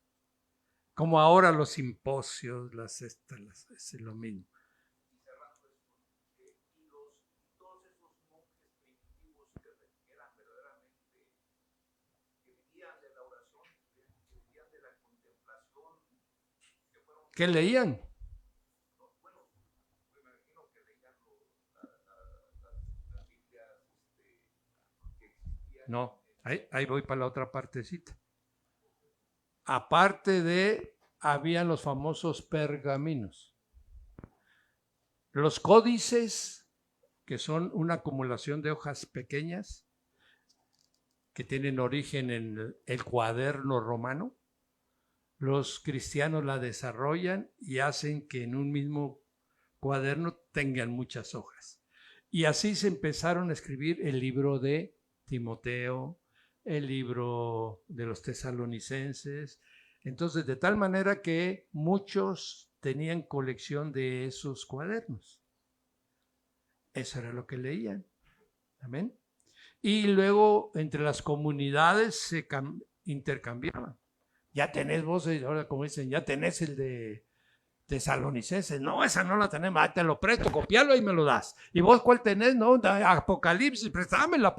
Como ahora los simposios, es lo mismo. Todos esos monjes primitivos que eran verdaderamente, que vivían de la oración, que vivían de la contemplación, que fueron... ¿Qué leían? Bueno, me imagino que leían las Biblias que existían. No, ahí voy para la otra partecita. Aparte habían los famosos pergaminos. Los códices, que son una acumulación de hojas pequeñas que tienen origen en el cuaderno romano. Los cristianos la desarrollan y hacen que en un mismo cuaderno tengan muchas hojas. Y así se empezaron a escribir el libro de Timoteo, el libro de los tesalonicenses. Entonces, de tal manera que muchos tenían colección de esos cuadernos. Eso era lo que leían. Amén. Y luego entre las comunidades se intercambiaban. Ya tenés vos, ahora como dicen, ya tenés el de tesalonicenses. No, esa no la tenemos. Ah, te lo presto, copialo y me lo das. ¿Y vos cuál tenés? No, Apocalipsis, préstamela.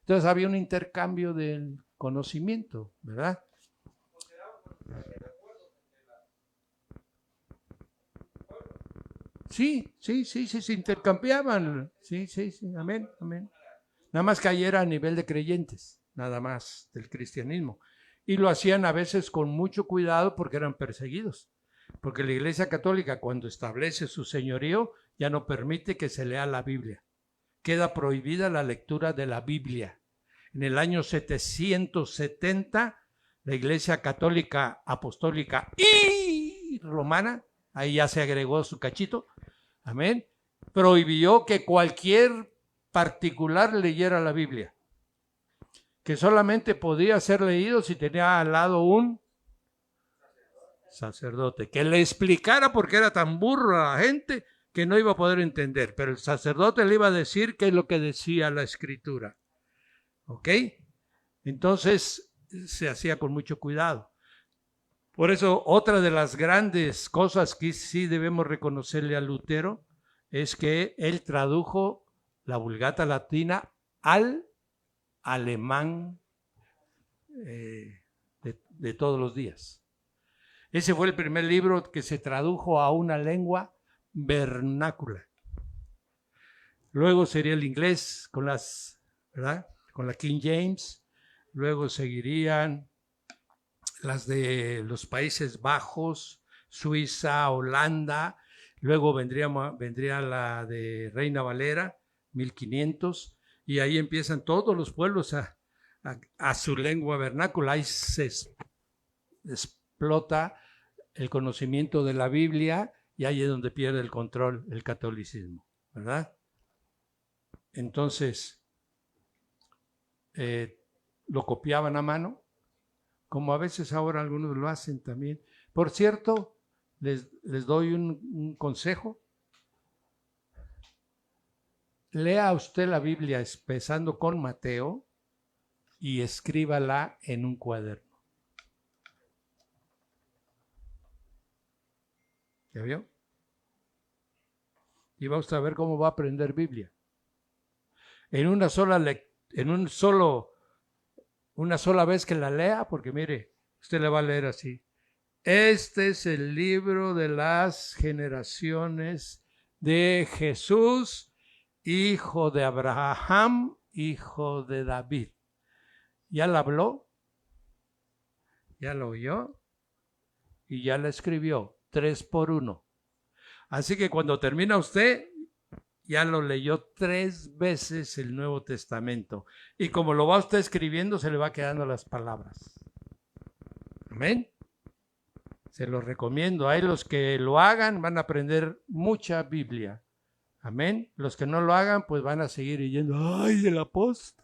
Entonces había un intercambio del conocimiento, ¿verdad? Sí, se intercambiaban. Sí, amén. Nada más que ahí era a nivel de creyentes, nada más del cristianismo. Y lo hacían a veces con mucho cuidado porque eran perseguidos. Porque la Iglesia Católica, cuando establece su señorío, ya no permite que se lea la Biblia. Queda prohibida la lectura de la Biblia. En el año 770, la Iglesia Católica Apostólica y Romana, ahí ya se agregó su cachito, amén, prohibió que cualquier particular leyera la Biblia, que solamente podía ser leído si tenía al lado un sacerdote, que le explicara porque era tan burro a la gente que no iba a poder entender, pero el sacerdote le iba a decir qué es lo que decía la escritura. ¿Ok? Entonces se hacía con mucho cuidado. Por eso otra de las grandes cosas que sí debemos reconocerle a Lutero es que él tradujo la Vulgata Latina al alemán de todos los días. Ese fue el primer libro que se tradujo a una lengua vernácula. Luego sería el inglés con ¿verdad? Con la King James. Luego seguirían las de los Países Bajos, Suiza, Holanda. Luego vendría la de Reina Valera, 1500. Y ahí empiezan todos los pueblos a su lengua vernácula. Ahí se explota el conocimiento de la Biblia y ahí es donde pierde el control el catolicismo, ¿verdad? Entonces, lo copiaban a mano, como a veces ahora algunos lo hacen también. Por cierto, les doy un consejo. Lea usted la Biblia empezando con Mateo y escríbala en un cuaderno. ¿Ya vio? Y va usted a ver cómo va a aprender Biblia. Una sola vez que la lea, porque mire, usted le va a leer así. Este es el libro de las generaciones de Jesús, hijo de Abraham, hijo de David. ¿Ya la habló? ¿Ya lo oyó? Y ya la escribió. 3 por 1. Así que cuando termina usted, ya lo leyó 3 veces el Nuevo Testamento. Y como lo va usted escribiendo, se le va quedando las palabras. Amén. Se lo recomiendo. Hay los que lo hagan, van a aprender mucha Biblia. Amén. Los que no lo hagan, pues van a seguir yendo. ¡Ay, el apóstol!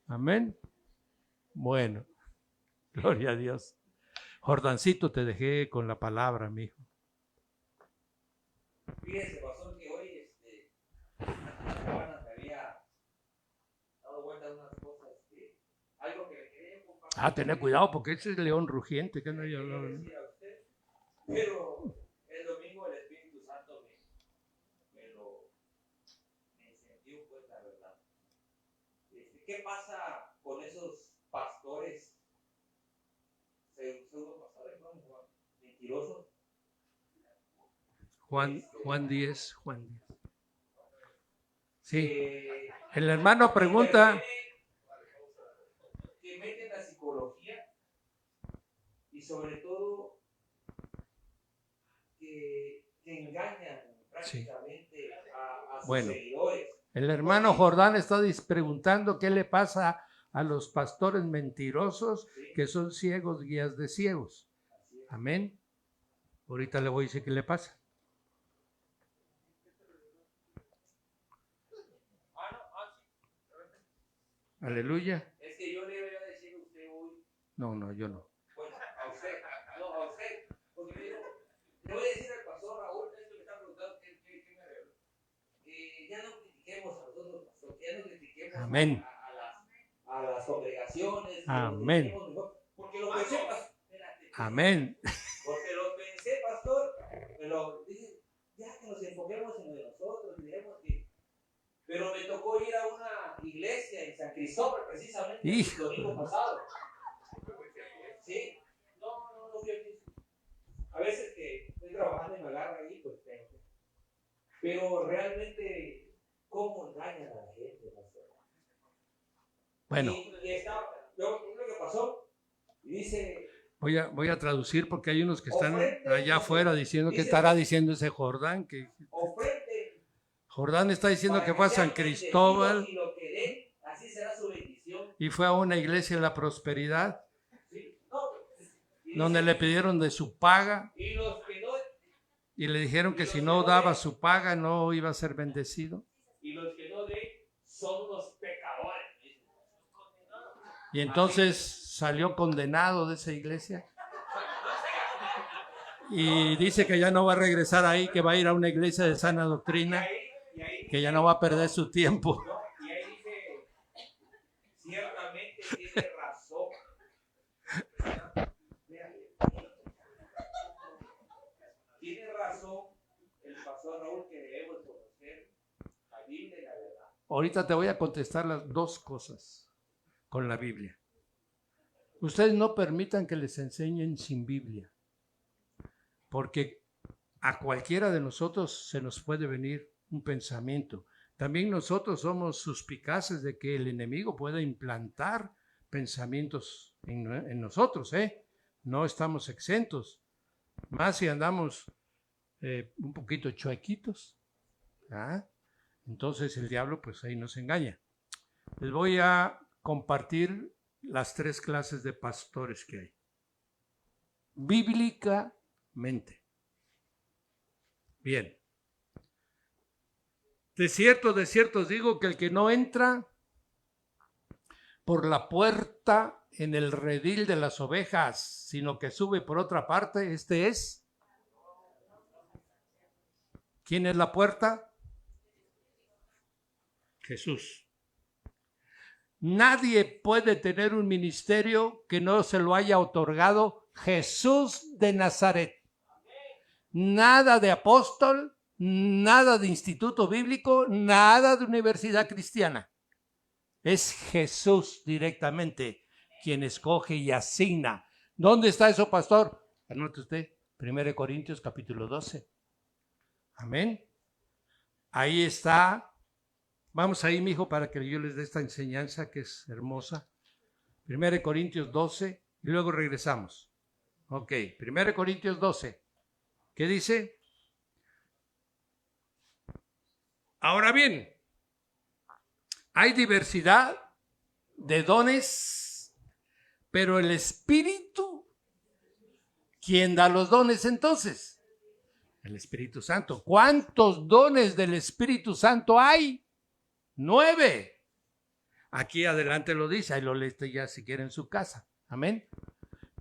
Amén. Bueno, gloria a Dios. Jordancito, te dejé con la palabra, mijo. Fíjese, pastor, que hoy Juana me había dado vuelta a unas cosas algo que le quería compartir. Tené cuidado porque ese es león rugiente que no hay hablado. Decir a usted, pero el domingo el Espíritu Santo me encendió, pues, la verdad. ¿Qué pasa con esos pastores, pseudo-pastores, mentirosos? Juan 10. Sí. El hermano pregunta. Que meten la psicología y sobre todo que engañan prácticamente a sus seguidores. El hermano Jordán está preguntando qué le pasa a los pastores mentirosos que son ciegos, guías de ciegos. Amén. Ahorita le voy a decir qué le pasa. Aleluya. Es que yo le voy a decir a usted hoy. No, yo no. Bueno, a usted. No, a usted. Porque le voy a decir al pastor Raúl, esto me está preguntando qué me reveló. Ya no critiquemos a los otros pastores, ya no critiquemos Amén. a las congregaciones. Amén. Porque lo pensé, pastor. Amén. Porque lo pensé, pastor. Pero dije, ya que nos enfoquemos en lo de nosotros, diremos que. Pero me tocó ir a una iglesia en San Cristóbal, precisamente, el domingo pasado. Sí, no fui aquí. A veces que estoy trabajando y me agarra ahí, pues tengo que. Pero realmente, ¿cómo engañan a la gente, pastor? Bueno. Lo que pasó, y dice. Voy a traducir porque hay unos que están allá afuera diciendo que estará diciendo ese Jordán. Jordán está diciendo que fue a San Cristóbal y fue a una iglesia de la prosperidad donde le pidieron de su paga y le dijeron que si no daba su paga no iba a ser bendecido. Y los que no den son unos pecadores. Y entonces salió condenado de esa iglesia. Y dice que ya no va a regresar ahí, que va a ir a una iglesia de sana doctrina, que ya no va a perder su tiempo. No, y ahí dice, ciertamente tiene razón. Tiene razón el pastor Raúl que debemos conocer la Biblia y la verdad. Ahorita te voy a contestar las dos cosas con la Biblia. Ustedes no permitan que les enseñen sin Biblia, porque a cualquiera de nosotros se nos puede venir un pensamiento. También nosotros somos suspicaces de que el enemigo pueda implantar pensamientos en nosotros, ¿eh? No estamos exentos, más si andamos un poquito chuequitos, ¿ah? Entonces el diablo pues ahí nos engaña. Les voy a compartir las 3 clases de pastores que hay. Bíblicamente. Bien. De cierto os digo que el que no entra por la puerta en el redil de las ovejas, sino que sube por otra parte, este es. ¿Quién es la puerta? Jesús. Nadie puede tener un ministerio que no se lo haya otorgado Jesús de Nazaret. Nada de apóstol, nada de instituto bíblico, nada de universidad cristiana. Es Jesús directamente quien escoge y asigna. ¿Dónde está eso, pastor? Anote usted, 1 Corintios capítulo 12. Amén. Ahí está. Vamos ahí, mijo, para que yo les dé esta enseñanza que es hermosa. 1 Corintios 12 y luego regresamos. Ok, 1 Corintios 12. ¿Qué dice? Ahora bien, hay diversidad de dones, pero el Espíritu, ¿quién da los dones entonces? El Espíritu Santo. ¿Cuántos dones del Espíritu Santo hay? 9. Aquí adelante lo dice, ahí lo lee ya si quiere en su casa. Amén.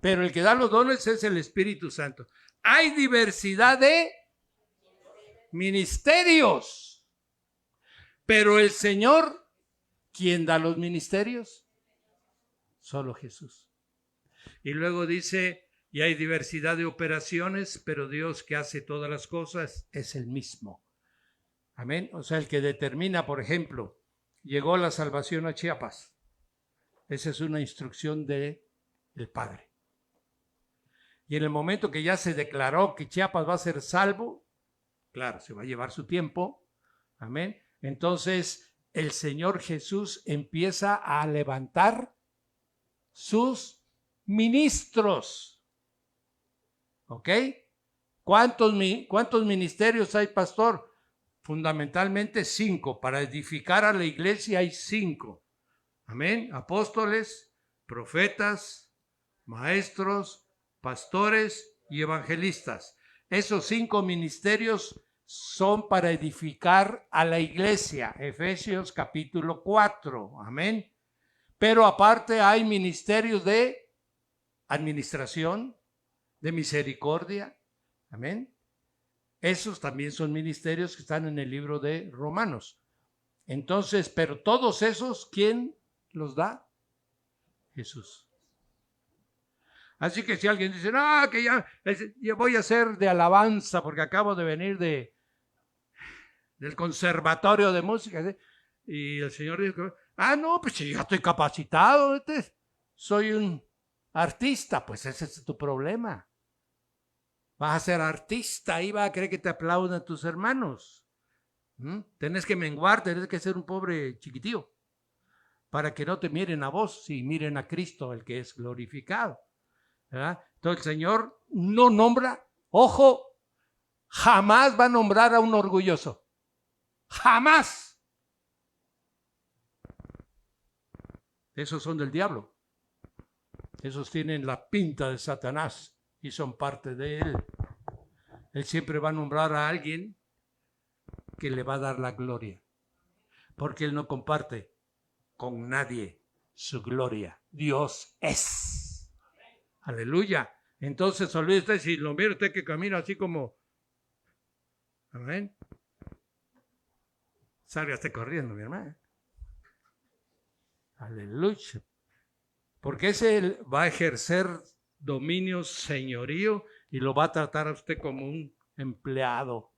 Pero el que da los dones es el Espíritu Santo. Hay diversidad de ministerios, pero el Señor, ¿quién da los ministerios? Solo Jesús. Y luego dice, y hay diversidad de operaciones, pero Dios que hace todas las cosas es el mismo. Amén. O sea, el que determina, por ejemplo, llegó la salvación a Chiapas. Esa es una instrucción del Padre. Y en el momento que ya se declaró que Chiapas va a ser salvo, claro, se va a llevar su tiempo. Amén. Entonces, el Señor Jesús empieza a levantar sus ministros. ¿Ok? ¿Cuántos ministerios hay, pastor? Fundamentalmente 5. Para edificar a la iglesia hay 5. Amén. Apóstoles, profetas, maestros, pastores y evangelistas. Esos 5 ministerios son para edificar a la iglesia. Efesios capítulo 4. Amén. Pero aparte hay ministerios de administración, de misericordia. Amén. Esos también son ministerios que están en el libro de Romanos. Entonces, pero todos esos, ¿quién los da? Jesús. Así que si alguien dice, no, que ya voy a ser de alabanza porque acabo de venir del conservatorio de música, ¿sí? Y el Señor dijo, no, pues ya estoy capacitado, soy un artista, pues ese es tu problema. Vas a ser artista y vas a creer que te aplauden tus hermanos. Tenés que menguar, tenés que ser un pobre chiquitío para que no te miren a vos, si miren a Cristo, el que es glorificado. ¿Verdad? Entonces el Señor no nombra, ojo, jamás va a nombrar a un orgulloso. Jamás. Esos son del diablo. Esos tienen la pinta de Satanás y son parte de él. Él siempre va a nombrar a alguien que le va a dar la gloria, porque él no comparte con nadie su gloria. Dios es. Aleluya. Entonces, olvide usted, si lo mira usted que camina así como, amén, salga usted corriendo, mi hermano. Aleluya. Porque ese va a ejercer dominio, señorío, y lo va a tratar a usted como un empleado.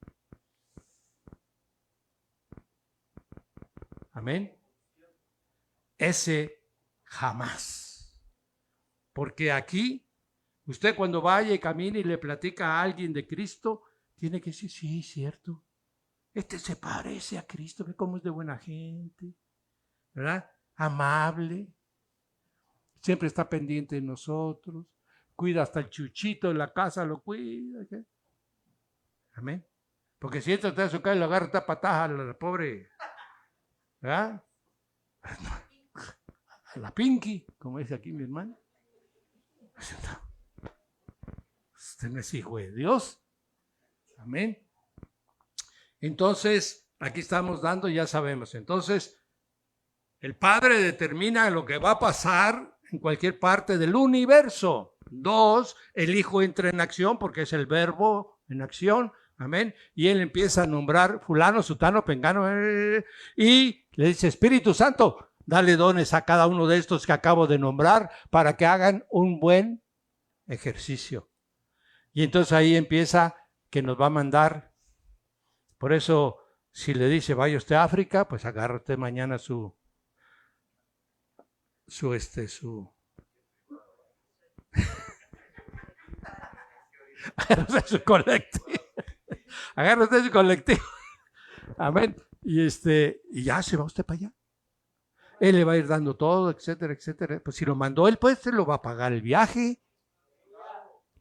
Amén. Ese jamás. Porque aquí, usted cuando vaya y camine y le platica a alguien de Cristo, tiene que decir, sí, cierto. Este se parece a Cristo, ve cómo es de buena gente, ¿verdad? Amable. Siempre está pendiente de nosotros. Cuida hasta el chuchito de la casa, lo cuida. ¿Qué? Amén. Porque si entra usted a su casa y lo agarra, está pataja a la pobre, ¿verdad? A la Pinky, como dice aquí mi hermano. Usted no es hijo de Dios. Amén. Entonces, aquí estamos dando, ya sabemos. Entonces, el Padre determina lo que va a pasar en cualquier parte del universo. 2, el Hijo entra en acción porque es el verbo en acción. Amén. Y él empieza a nombrar fulano, sutano, pengano. Y le dice, Espíritu Santo, dale dones a cada uno de estos que acabo de nombrar para que hagan un buen ejercicio. Y entonces ahí empieza que nos va a mandar. Por eso, si le dice, vaya usted a África, pues agarra usted mañana su agarra usted su colectivo. Agarra usted su colectivo. Amén. Y ya se va usted para allá. Él le va a ir dando todo, etcétera, etcétera. Pues si lo mandó él, pues se lo va a pagar el viaje.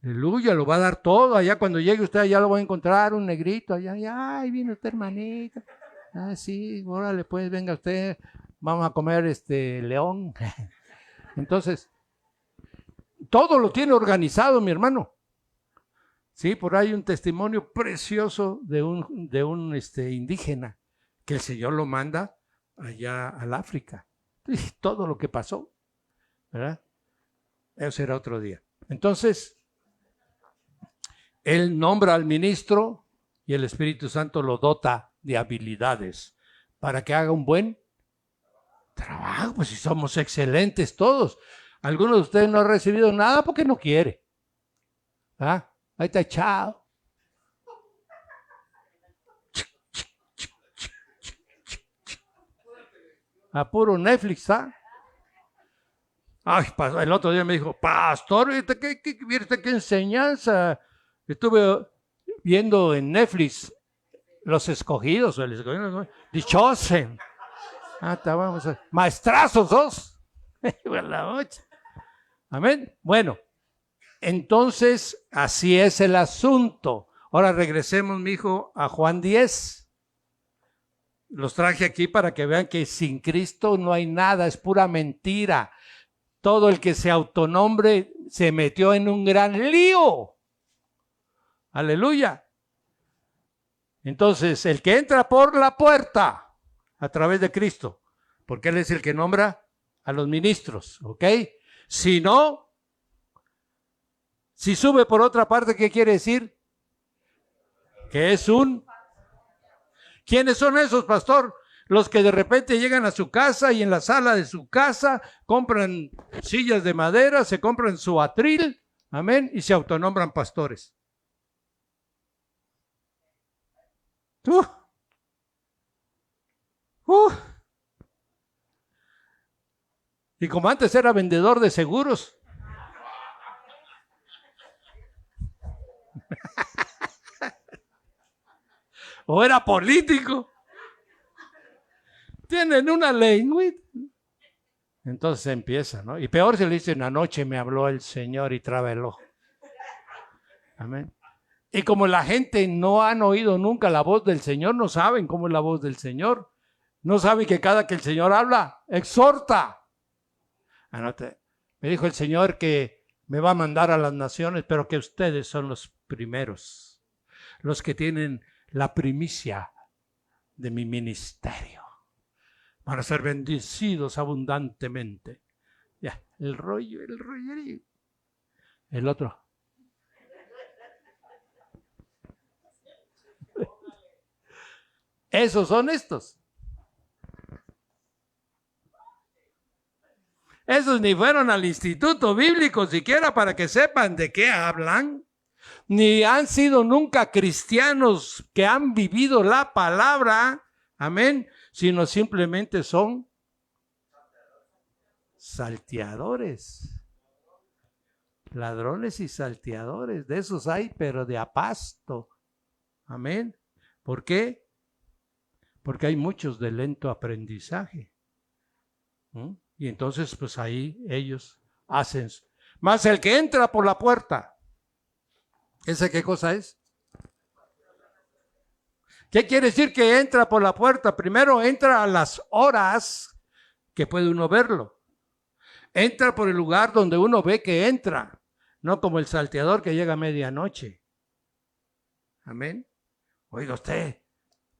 Aleluya, lo va a dar todo. Allá cuando llegue usted, allá lo va a encontrar un negrito. Allá, ahí viene usted, hermanita. Ah, sí, órale, pues venga usted. Vamos a comer león. Entonces, todo lo tiene organizado, mi hermano. Sí, por ahí un testimonio precioso de un indígena que el Señor lo manda allá al África. Y todo lo que pasó, ¿verdad? Eso será otro día. Entonces, él nombra al ministro y el Espíritu Santo lo dota de habilidades para que haga un buen trabajo. Pues si somos excelentes todos. Algunos de ustedes no han recibido nada porque no quiere. ¿Ah? Ahí está echado. A puro Netflix, ¿ah? Ay, el otro día me dijo, pastor, ¿qué enseñanza? Estuve viendo en Netflix Los Escogidos, Dichosen. Vamos a... Maestrazos dos. Amén. Bueno, entonces así es el asunto. Ahora regresemos, mi hijo, a Juan 10. Los traje aquí para que vean que sin Cristo no hay nada, es pura mentira. Todo el que se autonombre se metió en un gran lío. Aleluya. Entonces, el que entra por la puerta a través de Cristo, porque Él es el que nombra a los ministros, ¿ok? Si no, si sube por otra parte, ¿qué quiere decir? Que es un... ¿Quiénes son esos, pastor? Los que de repente llegan a su casa y en la sala de su casa compran sillas de madera, se compran su atril, amén, y se autonombran pastores. Y como antes era vendedor de seguros. O era político. Tienen una lengua. Entonces empieza, ¿no? Y peor se le dice, una noche me habló el Señor y traba el ojo. Amén. Y como la gente no han oído nunca la voz del Señor, no saben cómo es la voz del Señor. No saben que cada que el Señor habla, exhorta. Anote. Me dijo el Señor que me va a mandar a las naciones, pero que ustedes son los primeros, los que tienen la primicia de mi ministerio. Van a ser bendecidos abundantemente. Ya, el rollerío. El otro, Esos son estos. Esos ni fueron al instituto bíblico siquiera para que sepan de qué hablan, ni han sido nunca cristianos que han vivido la palabra, amén, sino simplemente son salteadores, ladrones y salteadores. De esos hay, pero de a pasto, amén. ¿Por qué? Porque hay muchos de lento aprendizaje. Y entonces, pues ahí ellos hacen. Más el que entra por la puerta, ¿ese qué cosa es? ¿Qué quiere decir que entra por la puerta? Primero entra a las horas que puede uno verlo. Entra por el lugar donde uno ve que entra, no como el salteador que llega a medianoche. Amén. Oiga usted,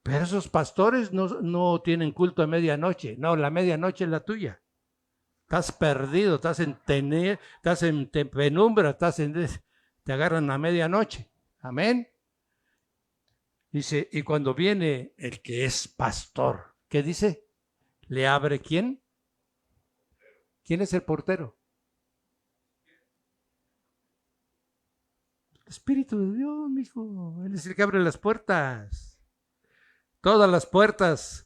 pero esos pastores no tienen culto a medianoche. No, la medianoche es la tuya. Estás perdido, estás en penumbra, te agarran a medianoche. Amén. Dice, y cuando viene el que es pastor, ¿qué dice? ¿Le abre quién? ¿Quién es el portero? El Espíritu de Dios, mijo. Él es el que abre las puertas. Todas las puertas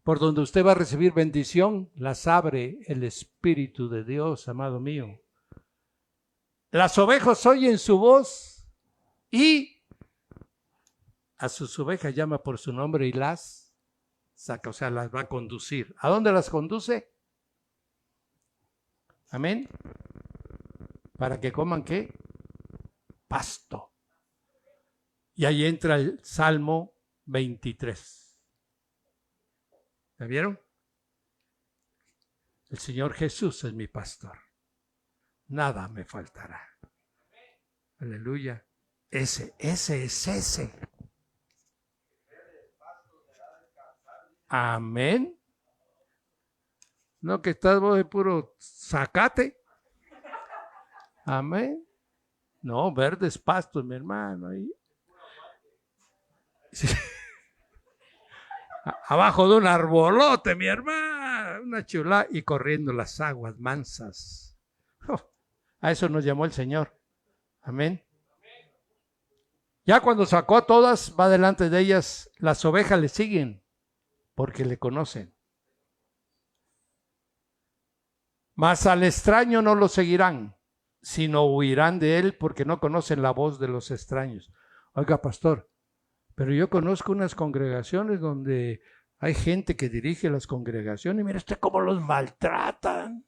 por donde usted va a recibir bendición, las abre el Espíritu de Dios, amado mío. Las ovejas oyen su voz y a sus ovejas llama por su nombre y las saca, o sea, las va a conducir. ¿A dónde las conduce? Amén. Para que coman, ¿qué? Pasto. Y ahí entra el Salmo 23. ¿La vieron? El Señor Jesús es mi pastor. Nada me faltará. Aleluya. Ese es ese. Amén. No que estás vos de puro zacate. Amén. No, verdes pastos, mi hermano. Ahí. Sí. Abajo de un arbolote, mi hermano. Una chulada. Y corriendo las aguas mansas. A eso nos llamó el Señor. Amén. Ya cuando sacó a todas, va delante de ellas. Las ovejas le siguen porque le conocen. Mas al extraño no lo seguirán, sino huirán de él porque no conocen la voz de los extraños. Oiga, pastor, pero yo conozco unas congregaciones donde hay gente que dirige las congregaciones y mira usted cómo los maltratan.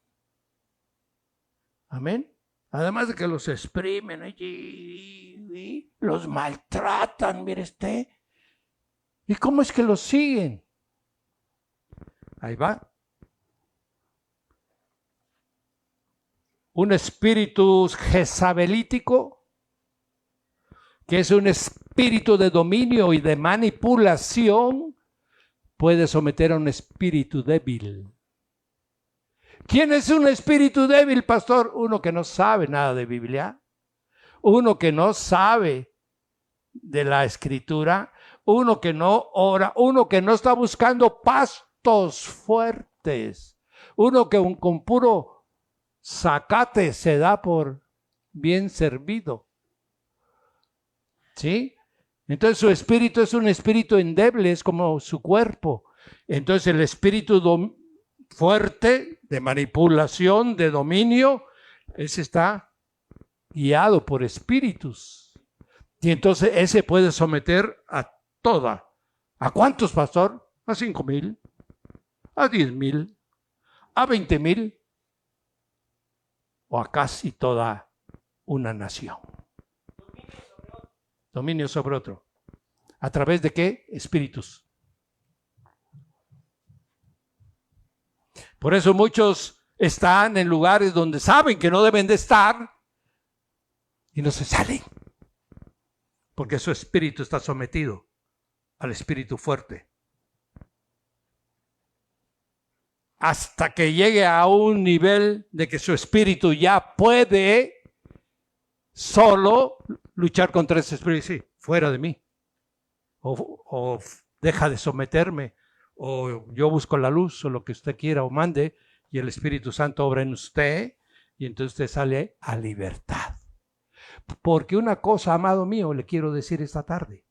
Amén. Además de que los exprimen allí, los maltratan, mire usted. ¿Y cómo es que los siguen? Ahí va. Un espíritu jezabelítico, que es un espíritu de dominio y de manipulación, puede someter a un espíritu débil. ¿Quién es un espíritu débil, pastor? Uno que no sabe nada de Biblia, uno que no sabe de la Escritura, uno que no ora, uno que no está buscando pastos fuertes, uno que con puro zacate se da por bien servido. ¿Sí? Entonces su espíritu es un espíritu endeble, es como su cuerpo. Entonces el espíritu fuerte de manipulación, de dominio, ese está guiado por espíritus. Y entonces ese puede someter a toda. ¿A cuántos, pastor? A 5,000, a 10,000, a 20,000. O a casi toda una nación. Dominio sobre otro. ¿A través de qué? Espíritus. Por eso muchos están en lugares donde saben que no deben de estar y no se salen. Porque su espíritu está sometido al espíritu fuerte. Hasta que llegue a un nivel de que su espíritu ya puede solo luchar contra ese espíritu. Sí, fuera de mí. O deja de someterme, o yo busco la luz, o lo que usted quiera o mande, y el Espíritu Santo obra en usted, y entonces usted sale a libertad. Porque una cosa, amado mío, le quiero decir esta tarde.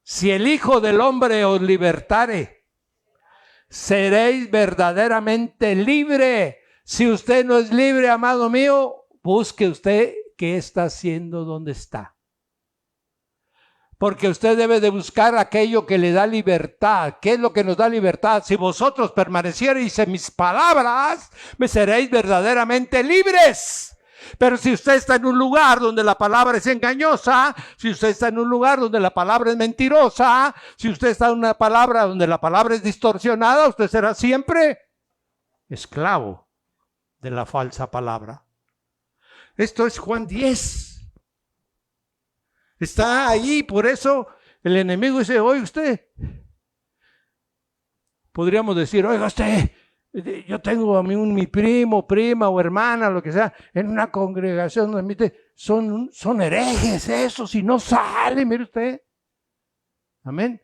Si el Hijo del Hombre os libertare, seréis verdaderamente libre. Si usted no es libre, amado mío, busque usted qué está haciendo, dónde está. Porque usted debe de buscar aquello que le da libertad. ¿Qué es lo que nos da libertad? Si vosotros permaneciereis en mis palabras, me seréis verdaderamente libres. Pero si usted está en un lugar donde la palabra es engañosa, si usted está en un lugar donde la palabra es mentirosa, si usted está en una palabra donde la palabra es distorsionada, usted será siempre esclavo de la falsa palabra. Esto es Juan 10. Está ahí, por eso el enemigo dice, oye usted, podríamos decir, oiga usted, yo tengo a mí mi primo, prima o hermana, lo que sea, en una congregación donde son herejes esos y no sale, mire usted. Amén.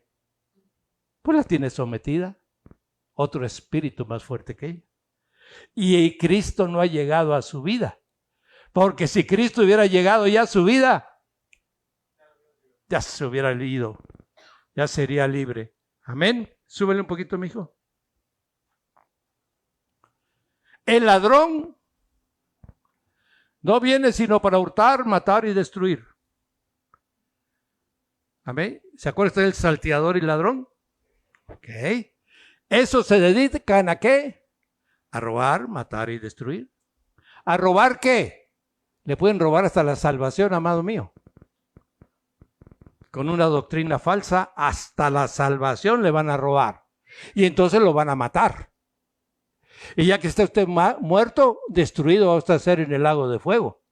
Pues la tiene sometida. Otro espíritu más fuerte que ella. Y Cristo no ha llegado a su vida. Porque si Cristo hubiera llegado ya a su vida, ya se hubiera ido. Ya sería libre. Amén. Súbele un poquito, mijo. El ladrón no viene sino para hurtar, matar y destruir. Amén. ¿Se acuerda usted del salteador y ladrón? Ok. ¿Eso se dedican a qué? A robar, matar y destruir. ¿A robar qué? Le pueden robar hasta la salvación, amado mío. Con una doctrina falsa, hasta la salvación le van a robar. Y entonces lo van a matar. Y ya que está usted muerto, destruido va usted a ser en el lago de fuego.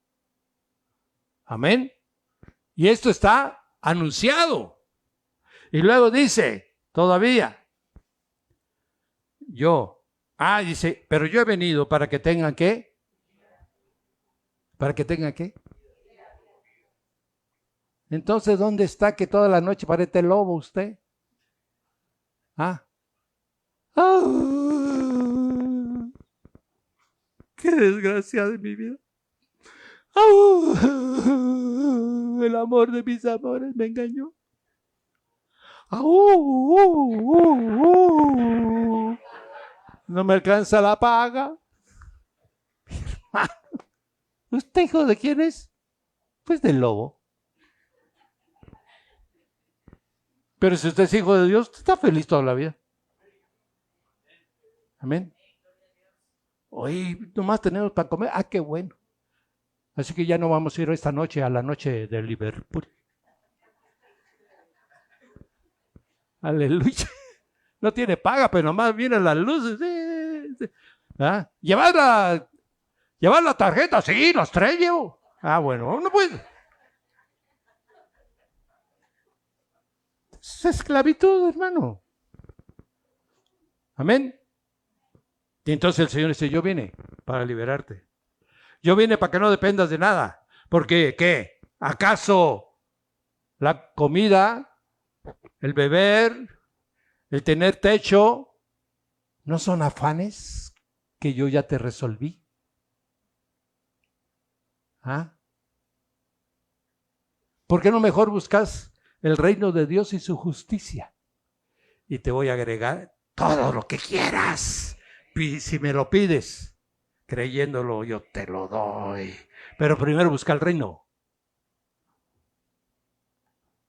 Amén. Y esto está anunciado. Y luego dice, todavía, dice, pero yo he venido para que tengan ¿qué? ¿Para que tengan qué? Entonces, ¿dónde está que toda la noche parece lobo usted? ¡Qué desgracia de mi vida! El amor de mis amores me engañó. No me alcanza la paga. ¿Usted hijo de quién es? Pues del lobo. Pero si usted es hijo de Dios, usted está feliz toda la vida. Amén. Hoy nomás tenemos para comer. Qué bueno. Así que ya no vamos a ir esta noche a la noche de Liverpool. Aleluya. No tiene paga, pero nomás vienen las luces. ¿Llevar la tarjeta? Sí, los 3 llevo. Bueno, no puede. Es esclavitud, hermano. Amén. Y entonces el Señor dice, yo vine para liberarte. Yo vine para que no dependas de nada. Porque, ¿qué? ¿Acaso la comida, el beber, el tener techo, no son afanes que yo ya te resolví? ¿Por qué no mejor buscas el reino de Dios y su justicia? Y te voy a agregar todo lo que quieras. Si me lo pides, creyéndolo, yo te lo doy. Pero primero busca el reino.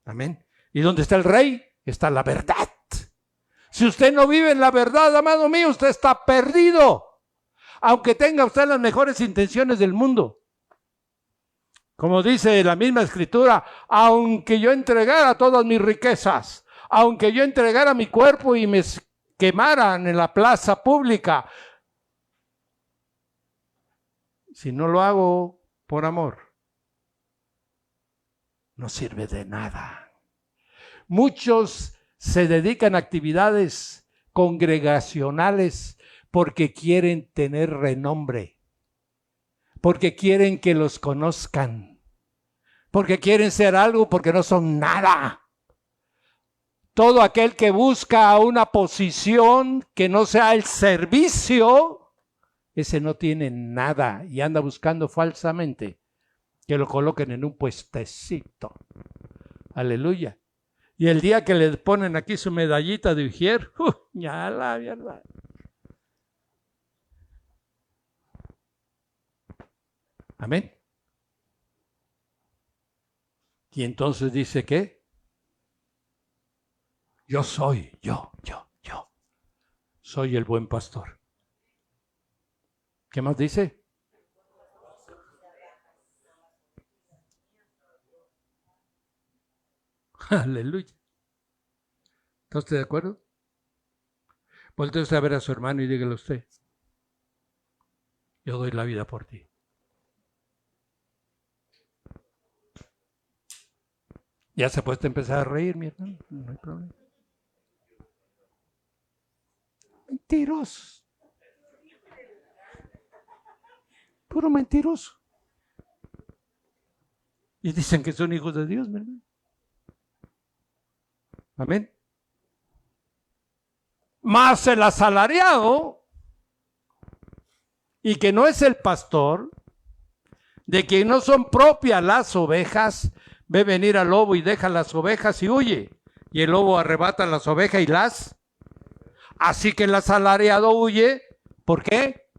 Amén. ¿Y dónde está el rey? Está la verdad. Si usted no vive en la verdad, amado mío, usted está perdido. Aunque tenga usted las mejores intenciones del mundo. Como dice la misma escritura, aunque yo entregara todas mis riquezas, aunque yo entregara mi cuerpo y me quemaran en la plaza pública, si no lo hago por amor, no sirve de nada. Muchos se dedican a actividades congregacionales porque quieren tener renombre, porque quieren que los conozcan, porque quieren ser algo porque no son nada. Todo aquel que busca una posición que no sea el servicio, ese no tiene nada y anda buscando falsamente que lo coloquen en un puestecito. Aleluya. Y el día que le ponen aquí su medallita de ujier, ya la verdad. Amén. Y entonces dice que yo soy, yo soy el buen pastor. ¿Qué más dice? Aleluya. ¿Está usted de acuerdo? Voltea usted a ver a su hermano y dígale a usted, yo doy la vida por ti. Ya se puede empezar a reír, mi hermano, no hay problema. Mentiroso. Puro mentiroso. Y dicen que son hijos de Dios, mi hermano. Amén. Más el asalariado, y que no es el pastor, de quien no son propias las ovejas, ve venir al lobo y deja las ovejas y huye. Y el lobo arrebata las ovejas y las... Así que el asalariado huye. ¿Por qué?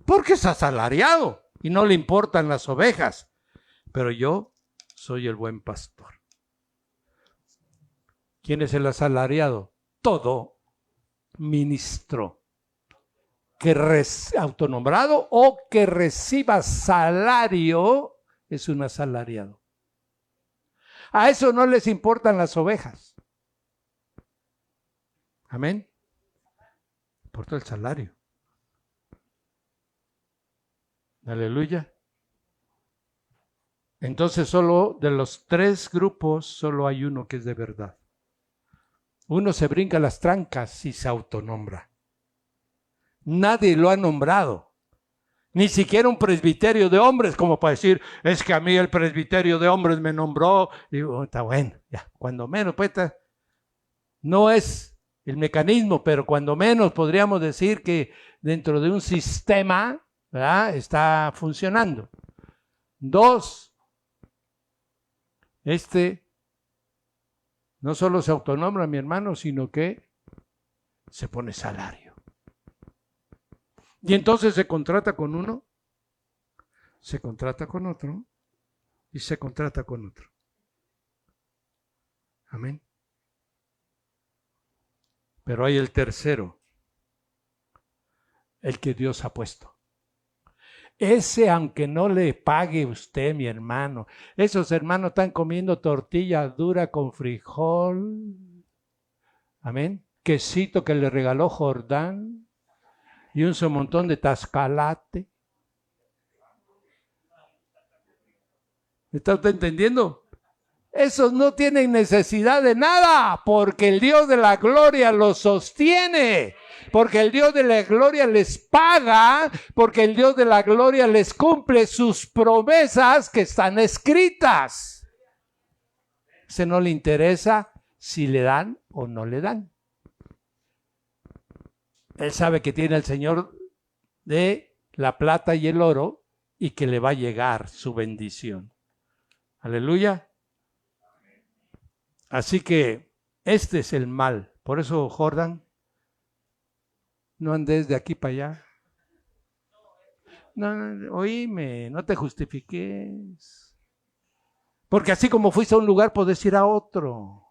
Porque es asalariado y no le importan las ovejas. Pero yo soy el buen pastor. ¿Quién es el asalariado? Todo ministro que autonombrado o que reciba salario es un asalariado. A eso no les importan las ovejas. Amén. Importa el salario. Aleluya. Entonces solo de los 3 grupos, solo hay uno que es de verdad. Uno se brinca las trancas y se autonombra. Nadie lo ha nombrado. Ni siquiera un presbiterio de hombres, como para decir, es que a mí el presbiterio de hombres me nombró. Digo, está bueno, ya, cuando menos, pues, no es el mecanismo, pero cuando menos podríamos decir que dentro de un sistema, ¿verdad?, está funcionando. 2, no solo se autonombra, mi hermano, sino que se pone salario. Y entonces se contrata con uno, se contrata con otro y se contrata con otro. Amén. Pero hay el tercero, el que Dios ha puesto. Ese, aunque no le pague usted, mi hermano, esos hermanos están comiendo tortilla dura con frijol. Amén. Quesito que le regaló Jordán. Y un montón de tascalate. ¿Está usted entendiendo? Esos no tienen necesidad de nada, porque el Dios de la gloria los sostiene, porque el Dios de la gloria les paga, porque el Dios de la gloria les cumple sus promesas que están escritas. Se no le interesa si le dan o no le dan. Él sabe que tiene el Señor de la plata y el oro y que le va a llegar su bendición. Aleluya. Así que este es el mal. Por eso, Jordán, no andes de aquí para allá. No, oíme, no te justifiques. Porque así como fuiste a un lugar, puedes ir a otro.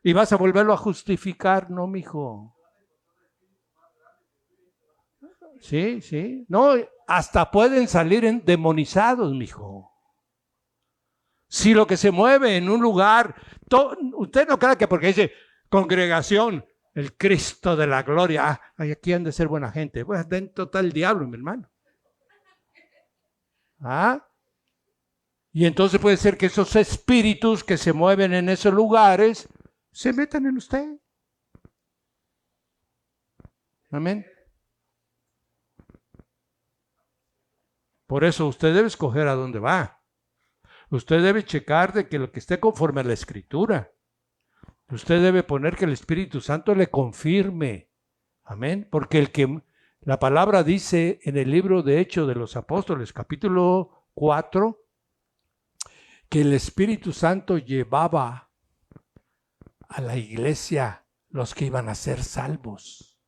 Y vas a volverlo a justificar, no, mijo. Sí. No, hasta pueden salir endemonizados, mijo. Si lo que se mueve en un lugar, usted no crea que porque dice congregación, el Cristo de la gloria, aquí han de ser buena gente. Pues dentro está el diablo, mi hermano. Y entonces puede ser que esos espíritus que se mueven en esos lugares se metan en usted. Amén. Por eso usted debe escoger a dónde va. Usted debe checar de que lo que esté conforme a la Escritura. Usted debe poner que el Espíritu Santo le confirme. Amén. Porque la palabra dice en el libro de Hechos de los Apóstoles, capítulo 4, que el Espíritu Santo llevaba a la iglesia los que iban a ser salvos.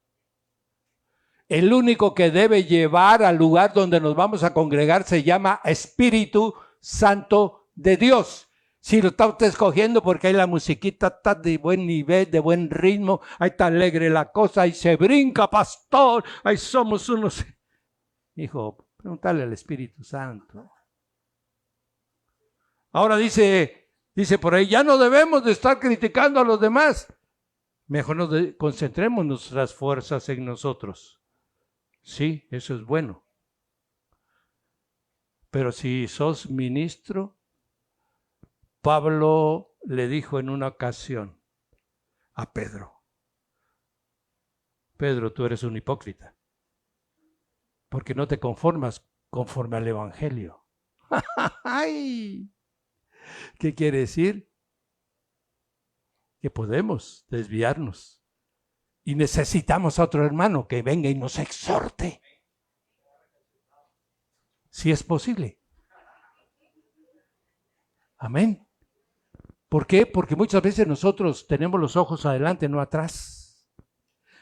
El único que debe llevar al lugar donde nos vamos a congregar se llama Espíritu Santo de Dios. Si lo está usted escogiendo porque hay la musiquita está de buen nivel, de buen ritmo, ahí está alegre la cosa, ahí se brinca, pastor, ahí somos unos. Hijo, pregúntale al Espíritu Santo. Ahora dice por ahí, ya no debemos de estar criticando a los demás. Mejor nos concentremos nuestras fuerzas en nosotros. Sí, eso es bueno. Pero si sos ministro, Pablo le dijo en una ocasión a Pedro, Pedro, tú eres un hipócrita, porque no te conformas conforme al Evangelio. ¡Ay! ¿Qué quiere decir? Que podemos desviarnos y necesitamos a otro hermano que venga y nos exhorte. Si es posible. Amén. ¿Por qué? Porque muchas veces nosotros tenemos los ojos adelante, no atrás.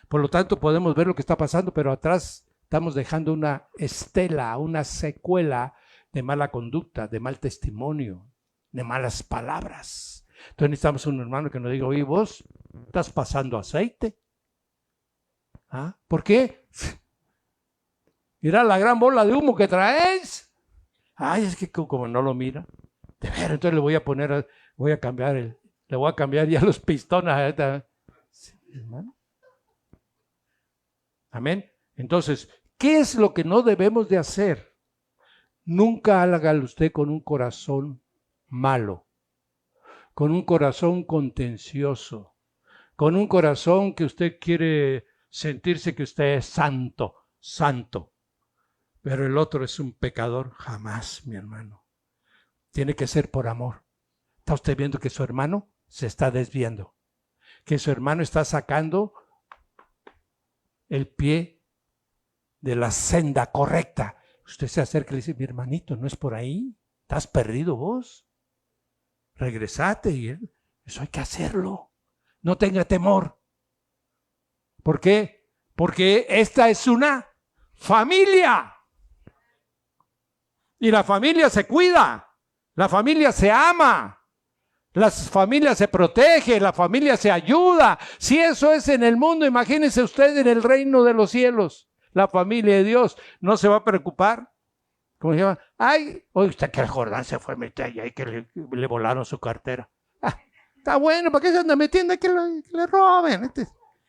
Por lo tanto, podemos ver lo que está pasando, pero atrás estamos dejando una estela, una secuela de mala conducta, de mal testimonio, de malas palabras. Entonces necesitamos un hermano que nos diga, oye, vos estás pasando aceite. ¿Ah? ¿Por qué? Mira la gran bola de humo que traes. Ay, es que como no lo mira. De ver, entonces le voy a poner, le voy a cambiar ya los pistones. Sí, hermano. Amén. Entonces, ¿qué es lo que no debemos de hacer? Nunca hágalo usted con un corazón malo, con un corazón contencioso, con un corazón que usted quiere sentirse que usted es santo, pero el otro es un pecador. Jamás, mi hermano. Tiene que ser por amor. Está usted viendo que su hermano se está desviando, que su hermano está sacando el pie de la senda correcta. Usted se acerca y le dice, mi hermanito, no es por ahí, estás perdido vos. Regresate, y eso hay que hacerlo. No tenga temor. ¿Por qué? Porque esta es una familia. Y la familia se cuida, la familia se ama, la familia se protege, la familia se ayuda. Si eso es en el mundo, imagínese usted en el reino de los cielos. La familia de Dios no se va a preocupar. Como se llama, ay, oye, usted que el Jordán se fue a meter allá y que le volaron su cartera. Ah, está bueno, ¿para qué se anda metiendo? Que le roben.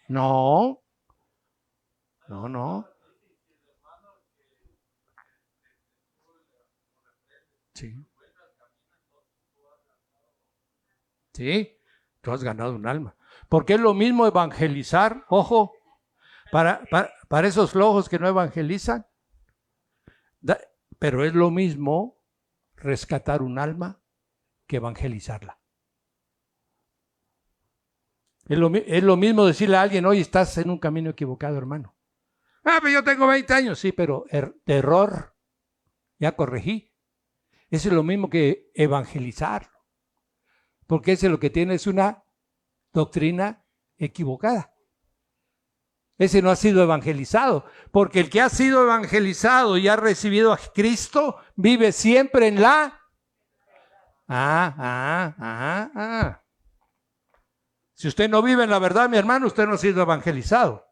No. Sí, tú has ganado un alma. Porque es lo mismo evangelizar, ojo, para esos flojos que no evangelizan, pero es lo mismo rescatar un alma que evangelizarla. Es lo mismo decirle a alguien, oye, estás en un camino equivocado, hermano. Ah, pero yo tengo 20 años. Sí, pero error, ya corregí. Eso es lo mismo que evangelizar. Porque ese lo que tiene es una doctrina equivocada. Ese no ha sido evangelizado. Porque el que ha sido evangelizado y ha recibido a Cristo, vive siempre en la... Si usted no vive en la verdad, mi hermano, usted no ha sido evangelizado.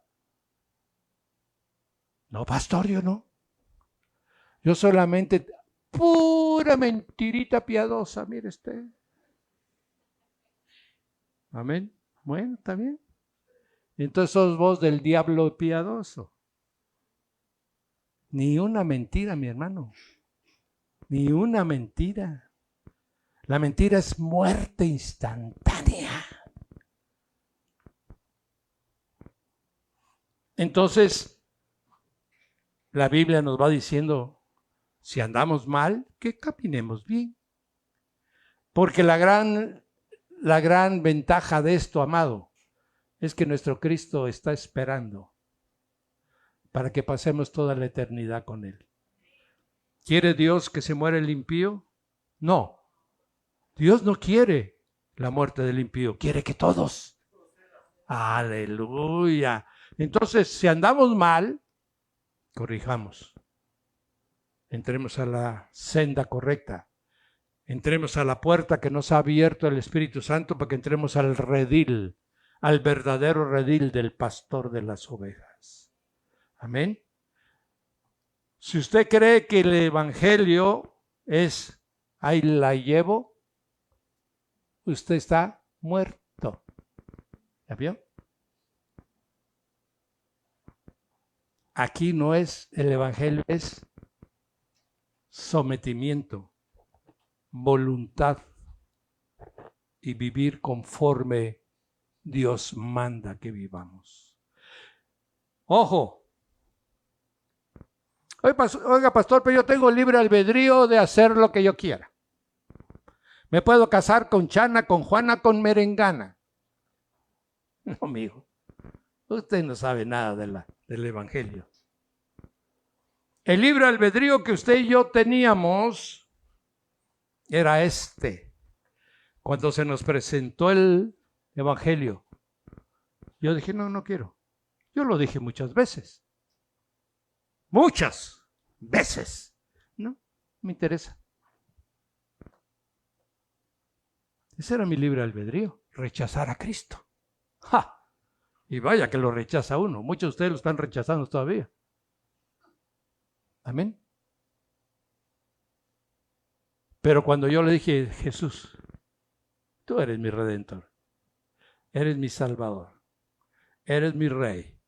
No, pastor, yo no. Yo solamente, pura mentirita piadosa, mire usted. Amén. Bueno, está bien. Entonces sos vos del diablo piadoso. Ni una mentira, mi hermano. Ni una mentira. La mentira es muerte instantánea. Entonces, la Biblia nos va diciendo, si andamos mal, que caminemos bien. Porque la gran la gran ventaja de esto, amado? Es que nuestro Cristo está esperando para que pasemos toda la eternidad con Él. ¿Quiere Dios que se muera el impío? No. Dios no quiere la muerte del impío, quiere que todos. Aleluya. Entonces, si andamos mal, corrijamos. Entremos a la senda correcta. Entremos a la puerta que nos ha abierto el Espíritu Santo para que entremos al redil, al verdadero redil del pastor de las ovejas. Amén. Si usted cree que el evangelio es ahí la llevo, usted está muerto. ¿Ya vio? Aquí no es el evangelio, es sometimiento, voluntad y vivir conforme Dios manda que vivamos. Ojo. Oiga, pastor, pero yo tengo libre albedrío de hacer lo que yo quiera. Me puedo casar con Chana, con Juana, con Merengana. No, amigo. Usted no sabe nada del evangelio. El libre albedrío que usted y yo teníamos era este. Cuando se nos presentó el evangelio, yo dije, no quiero. Yo lo dije muchas veces. Muchas veces. No me interesa. Ese era mi libre albedrío, rechazar a Cristo. ¡Ja! Y vaya que lo rechaza uno. Muchos de ustedes lo están rechazando todavía. Amén. Pero cuando yo le dije, Jesús, tú eres mi redentor, eres mi salvador, eres mi rey,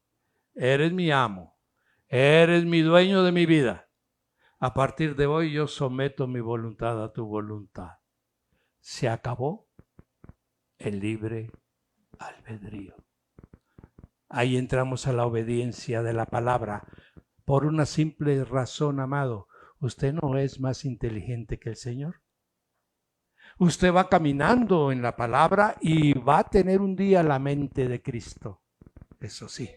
eres mi amo, eres mi dueño de mi vida. A partir de hoy yo someto mi voluntad a tu voluntad. Se acabó el libre albedrío. Ahí entramos a la obediencia de la palabra. Por una simple razón, amado, usted no es más inteligente que el Señor. Usted va caminando en la palabra y va a tener un día la mente de Cristo. Eso sí.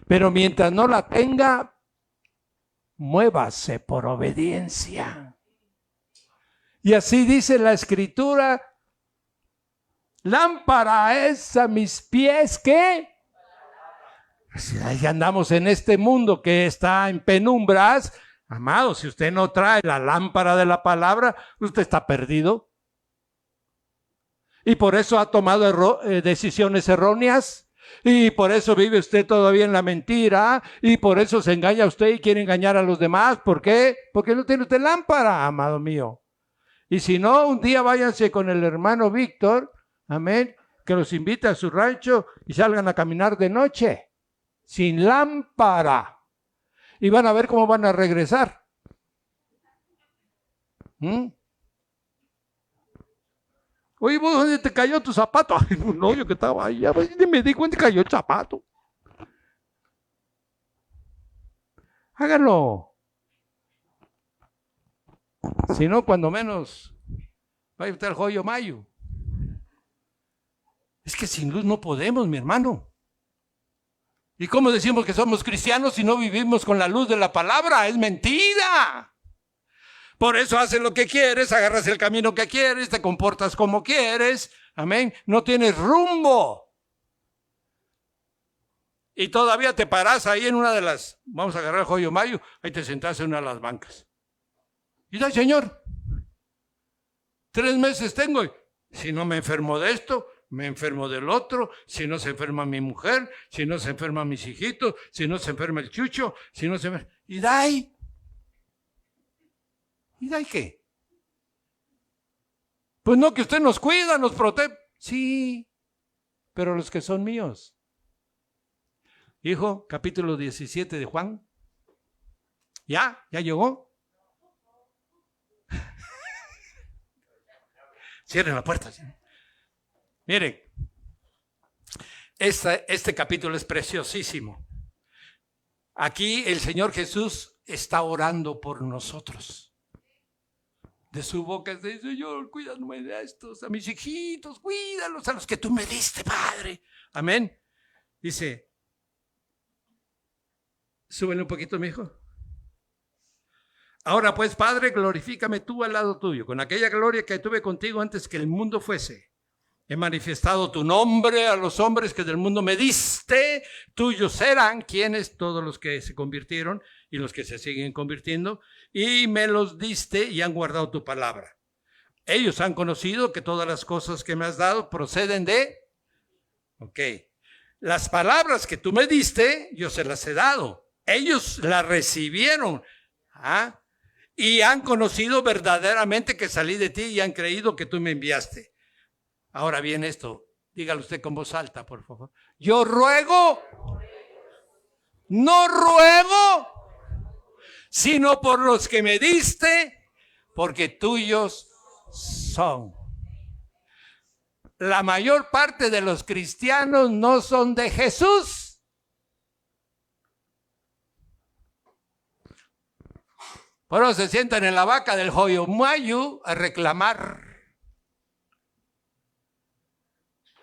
Pero mientras no la tenga, muévase por obediencia. Y así dice la Escritura, lámpara es a mis pies, ¿qué? Si andamos en este mundo que está en penumbras, amado, si usted no trae la lámpara de la palabra, usted está perdido. Y por eso ha tomado decisiones erróneas. Y por eso vive usted todavía en la mentira. Y por eso se engaña usted y quiere engañar a los demás. ¿Por qué? Porque no tiene usted lámpara, amado mío. Y si no, un día váyanse con el hermano Víctor, amén, que los invita a su rancho y salgan a caminar de noche. Sin lámpara. Y van a ver cómo van a regresar. Oye, ¿vos dónde te cayó tu zapato? Ay, no, yo que estaba ahí, ya me di cuenta que cayó el zapato. Háganlo. Si no, cuando menos vaya usted al joyo mayo. Es que sin luz no podemos, mi hermano. ¿Y cómo decimos que somos cristianos si no vivimos con la luz de la palabra? Es mentira. Por eso haces lo que quieres, agarras el camino que quieres, te comportas como quieres. Amén. No tienes rumbo. Y todavía te parás ahí en una de las, vamos a agarrar el joyo mayo, ahí te sentás en una de las bancas. Y da, Señor, 3 meses tengo. Si no me enfermo de esto, me enfermo del otro, si no se enferma mi mujer, si no se enferman mis hijitos, si no se enferma el chucho, si no se enferma... ¿Y de ahí? ¿Y de ahí qué? Pues no, que usted nos cuida, nos protege. Sí, pero los que son míos. Hijo, capítulo 17 de Juan. ¿Ya llegó? Cierren la puerta. Miren, este capítulo es preciosísimo. Aquí el Señor Jesús está orando por nosotros. De su boca dice: Señor, cuídame de estos, a mis hijitos, cuídalos, a los que tú me diste, Padre. Amén. Dice, súbele un poquito, mi hijo. Ahora pues, Padre, glorifícame tú al lado tuyo, con aquella gloria que tuve contigo antes que el mundo fuese. He manifestado tu nombre a los hombres que del mundo me diste. Tuyos serán, ¿quiénes? Todos los que se convirtieron y los que se siguen convirtiendo. Y me los diste y han guardado tu palabra. Ellos han conocido que todas las cosas que me has dado proceden de... Ok. Las palabras que tú me diste, yo se las he dado. Ellos las recibieron. Y han conocido verdaderamente que salí de ti y han creído que tú me enviaste. Ahora bien esto, dígalo usted con voz alta, por favor. Yo ruego, no ruego, sino por los que me diste, porque tuyos son. La mayor parte de los cristianos no son de Jesús. Por eso se sientan en la vaca del Joyomayu a reclamar.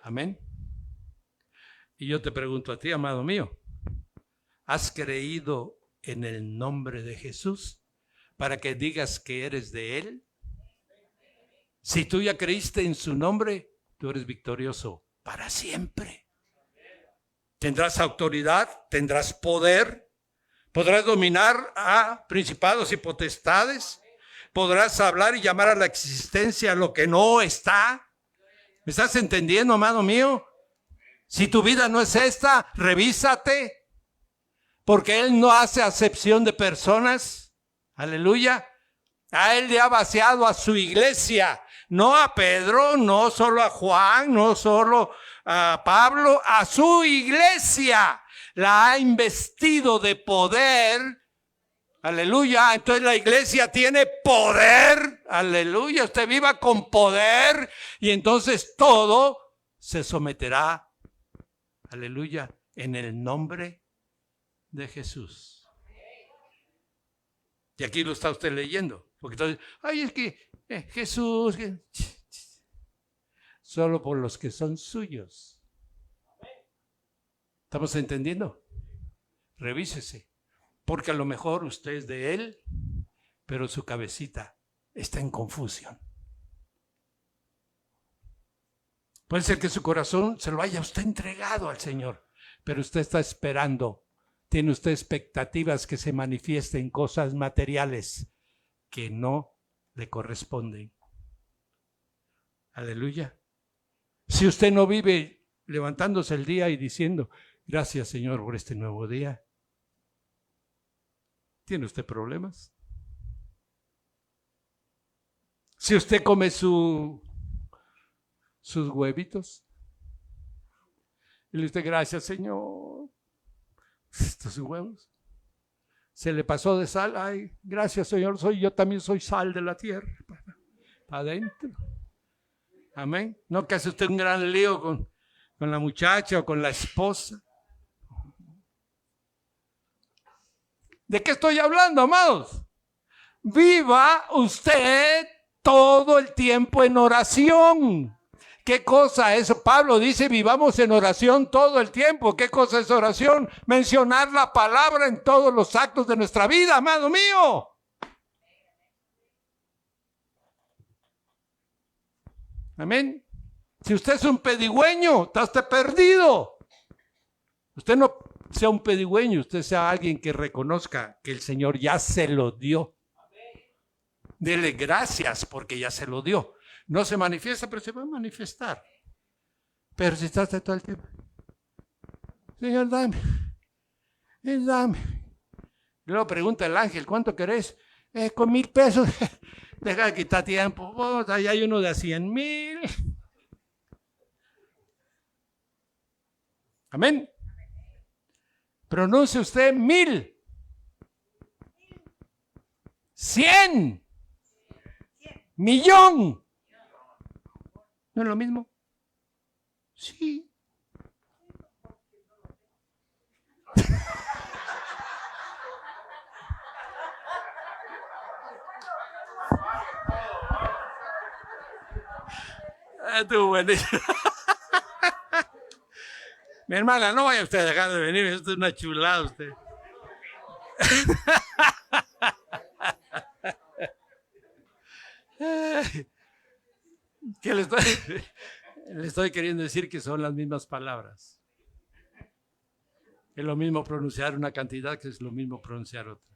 Amén. Y yo te pregunto a ti, amado mío, ¿has creído en el nombre de Jesús para que digas que eres de Él? Si tú ya creíste en su nombre, tú eres victorioso para siempre. Tendrás autoridad, tendrás poder, podrás dominar a principados y potestades, podrás hablar y llamar a la existencia lo que no está. ¿Me estás entendiendo, amado mío? Si tu vida no es esta, revísate, porque Él no hace acepción de personas. Aleluya. A Él le ha vaciado a su iglesia, no a Pedro, no solo a Juan, no solo a Pablo, a su iglesia. La ha investido de poder. Aleluya. Entonces la iglesia tiene poder. Aleluya. Usted viva con poder y entonces todo se someterá. Aleluya. En el nombre de Jesús. Y aquí lo está usted leyendo. Porque entonces, es que Jesús. Solo por los que son suyos. ¿Estamos entendiendo? Revísese. Porque a lo mejor usted es de Él, pero su cabecita está en confusión. Puede ser que su corazón se lo haya usted entregado al Señor, pero usted está esperando, tiene usted expectativas que se manifiesten cosas materiales que no le corresponden. Aleluya. Si usted no vive levantándose el día y diciendo, gracias Señor por este nuevo día, ¿tiene usted problemas? Si usted come sus huevitos y le dice, gracias Señor, estos huevos, se le pasó de sal, ay, gracias Señor, yo también soy sal de la tierra, para adentro. Amén. No que hace usted un gran lío con la muchacha o con la esposa. ¿De qué estoy hablando, amados? Viva usted todo el tiempo en oración. ¿Qué cosa es? Pablo dice, vivamos en oración todo el tiempo. ¿Qué cosa es oración? Mencionar la palabra en todos los actos de nuestra vida, amado mío. Amén. Si usted es un pedigüeño, está usted perdido. Usted no sea un pedigüeño, usted sea alguien que reconozca que el Señor ya se lo dio. Dele gracias porque ya se lo dio. No se manifiesta, pero se va a manifestar. Pero si está todo el tiempo, Señor, dame. Luego pregunta el ángel, ¿cuánto querés? Con 1,000 pesos. Deja de quitar tiempo. Ahí hay uno de a 100,000. Amén. Pronuncie usted 1,000. 100. 1,000,000. ¿No es lo mismo? Sí. Estuvo buenísimo. Mi hermana, no vaya usted a dejar de venir, esto es una chulada usted. ¿Qué le estoy queriendo decir? Que son las mismas palabras. Es lo mismo pronunciar una cantidad que es lo mismo pronunciar otra.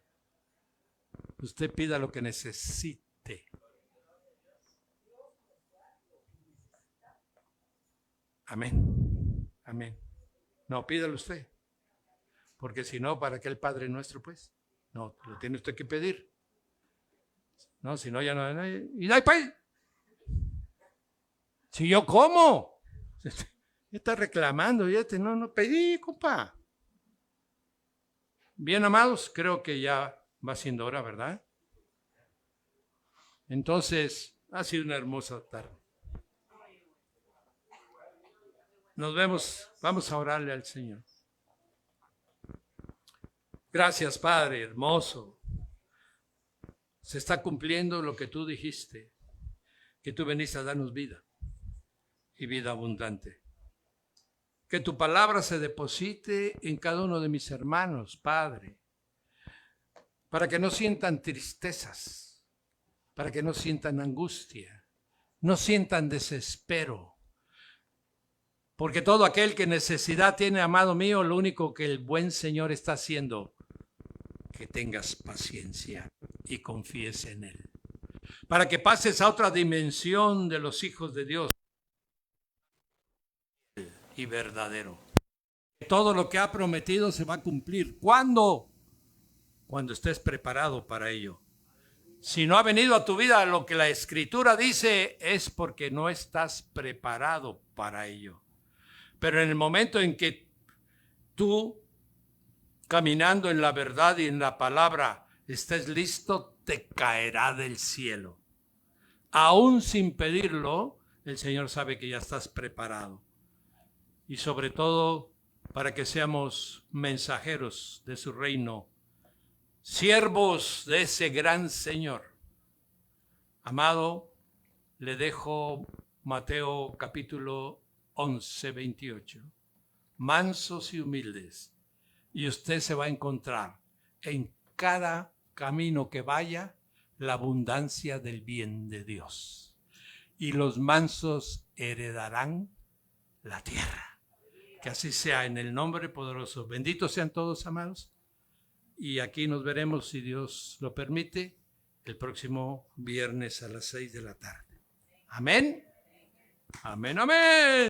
Usted pida lo que necesite. Amén. Amén. No, pídalo usted. Porque si no, ¿para qué el Padre Nuestro, pues? No, lo tiene usted que pedir. No, si no, ya no. Y ahí, pues. Si yo como. Está reclamando. No pedí, compa. Bien, amados, creo que ya va siendo hora, ¿verdad? Entonces, ha sido una hermosa tarde. Nos vemos, vamos a orarle al Señor. Gracias, Padre, hermoso. Se está cumpliendo lo que tú dijiste, que tú veniste a darnos vida y vida abundante. Que tu palabra se deposite en cada uno de mis hermanos, Padre, para que no sientan tristezas, para que no sientan angustia, no sientan desespero. Porque todo aquel que necesidad tiene, amado mío, lo único que el buen Señor está haciendo, que tengas paciencia y confíes en Él. Para que pases a otra dimensión de los hijos de Dios y verdadero. Todo lo que ha prometido se va a cumplir. ¿Cuándo? Cuando estés preparado para ello. Si no ha venido a tu vida lo que la Escritura dice, es porque no estás preparado para ello. Pero en el momento en que tú, caminando en la verdad y en la palabra, estés listo, te caerá del cielo. Aún sin pedirlo, el Señor sabe que ya estás preparado. Y sobre todo, para que seamos mensajeros de su reino, siervos de ese gran Señor. Amado, le dejo Mateo capítulo 11, 28. Mansos y humildes. Y usted se va a encontrar en cada camino que vaya la abundancia del bien de Dios. Y los mansos heredarán la tierra. Que así sea en el nombre poderoso. Benditos sean todos, amados. Y aquí nos veremos, si Dios lo permite, el próximo viernes a las 6 de la tarde. Amén. Amén, amén.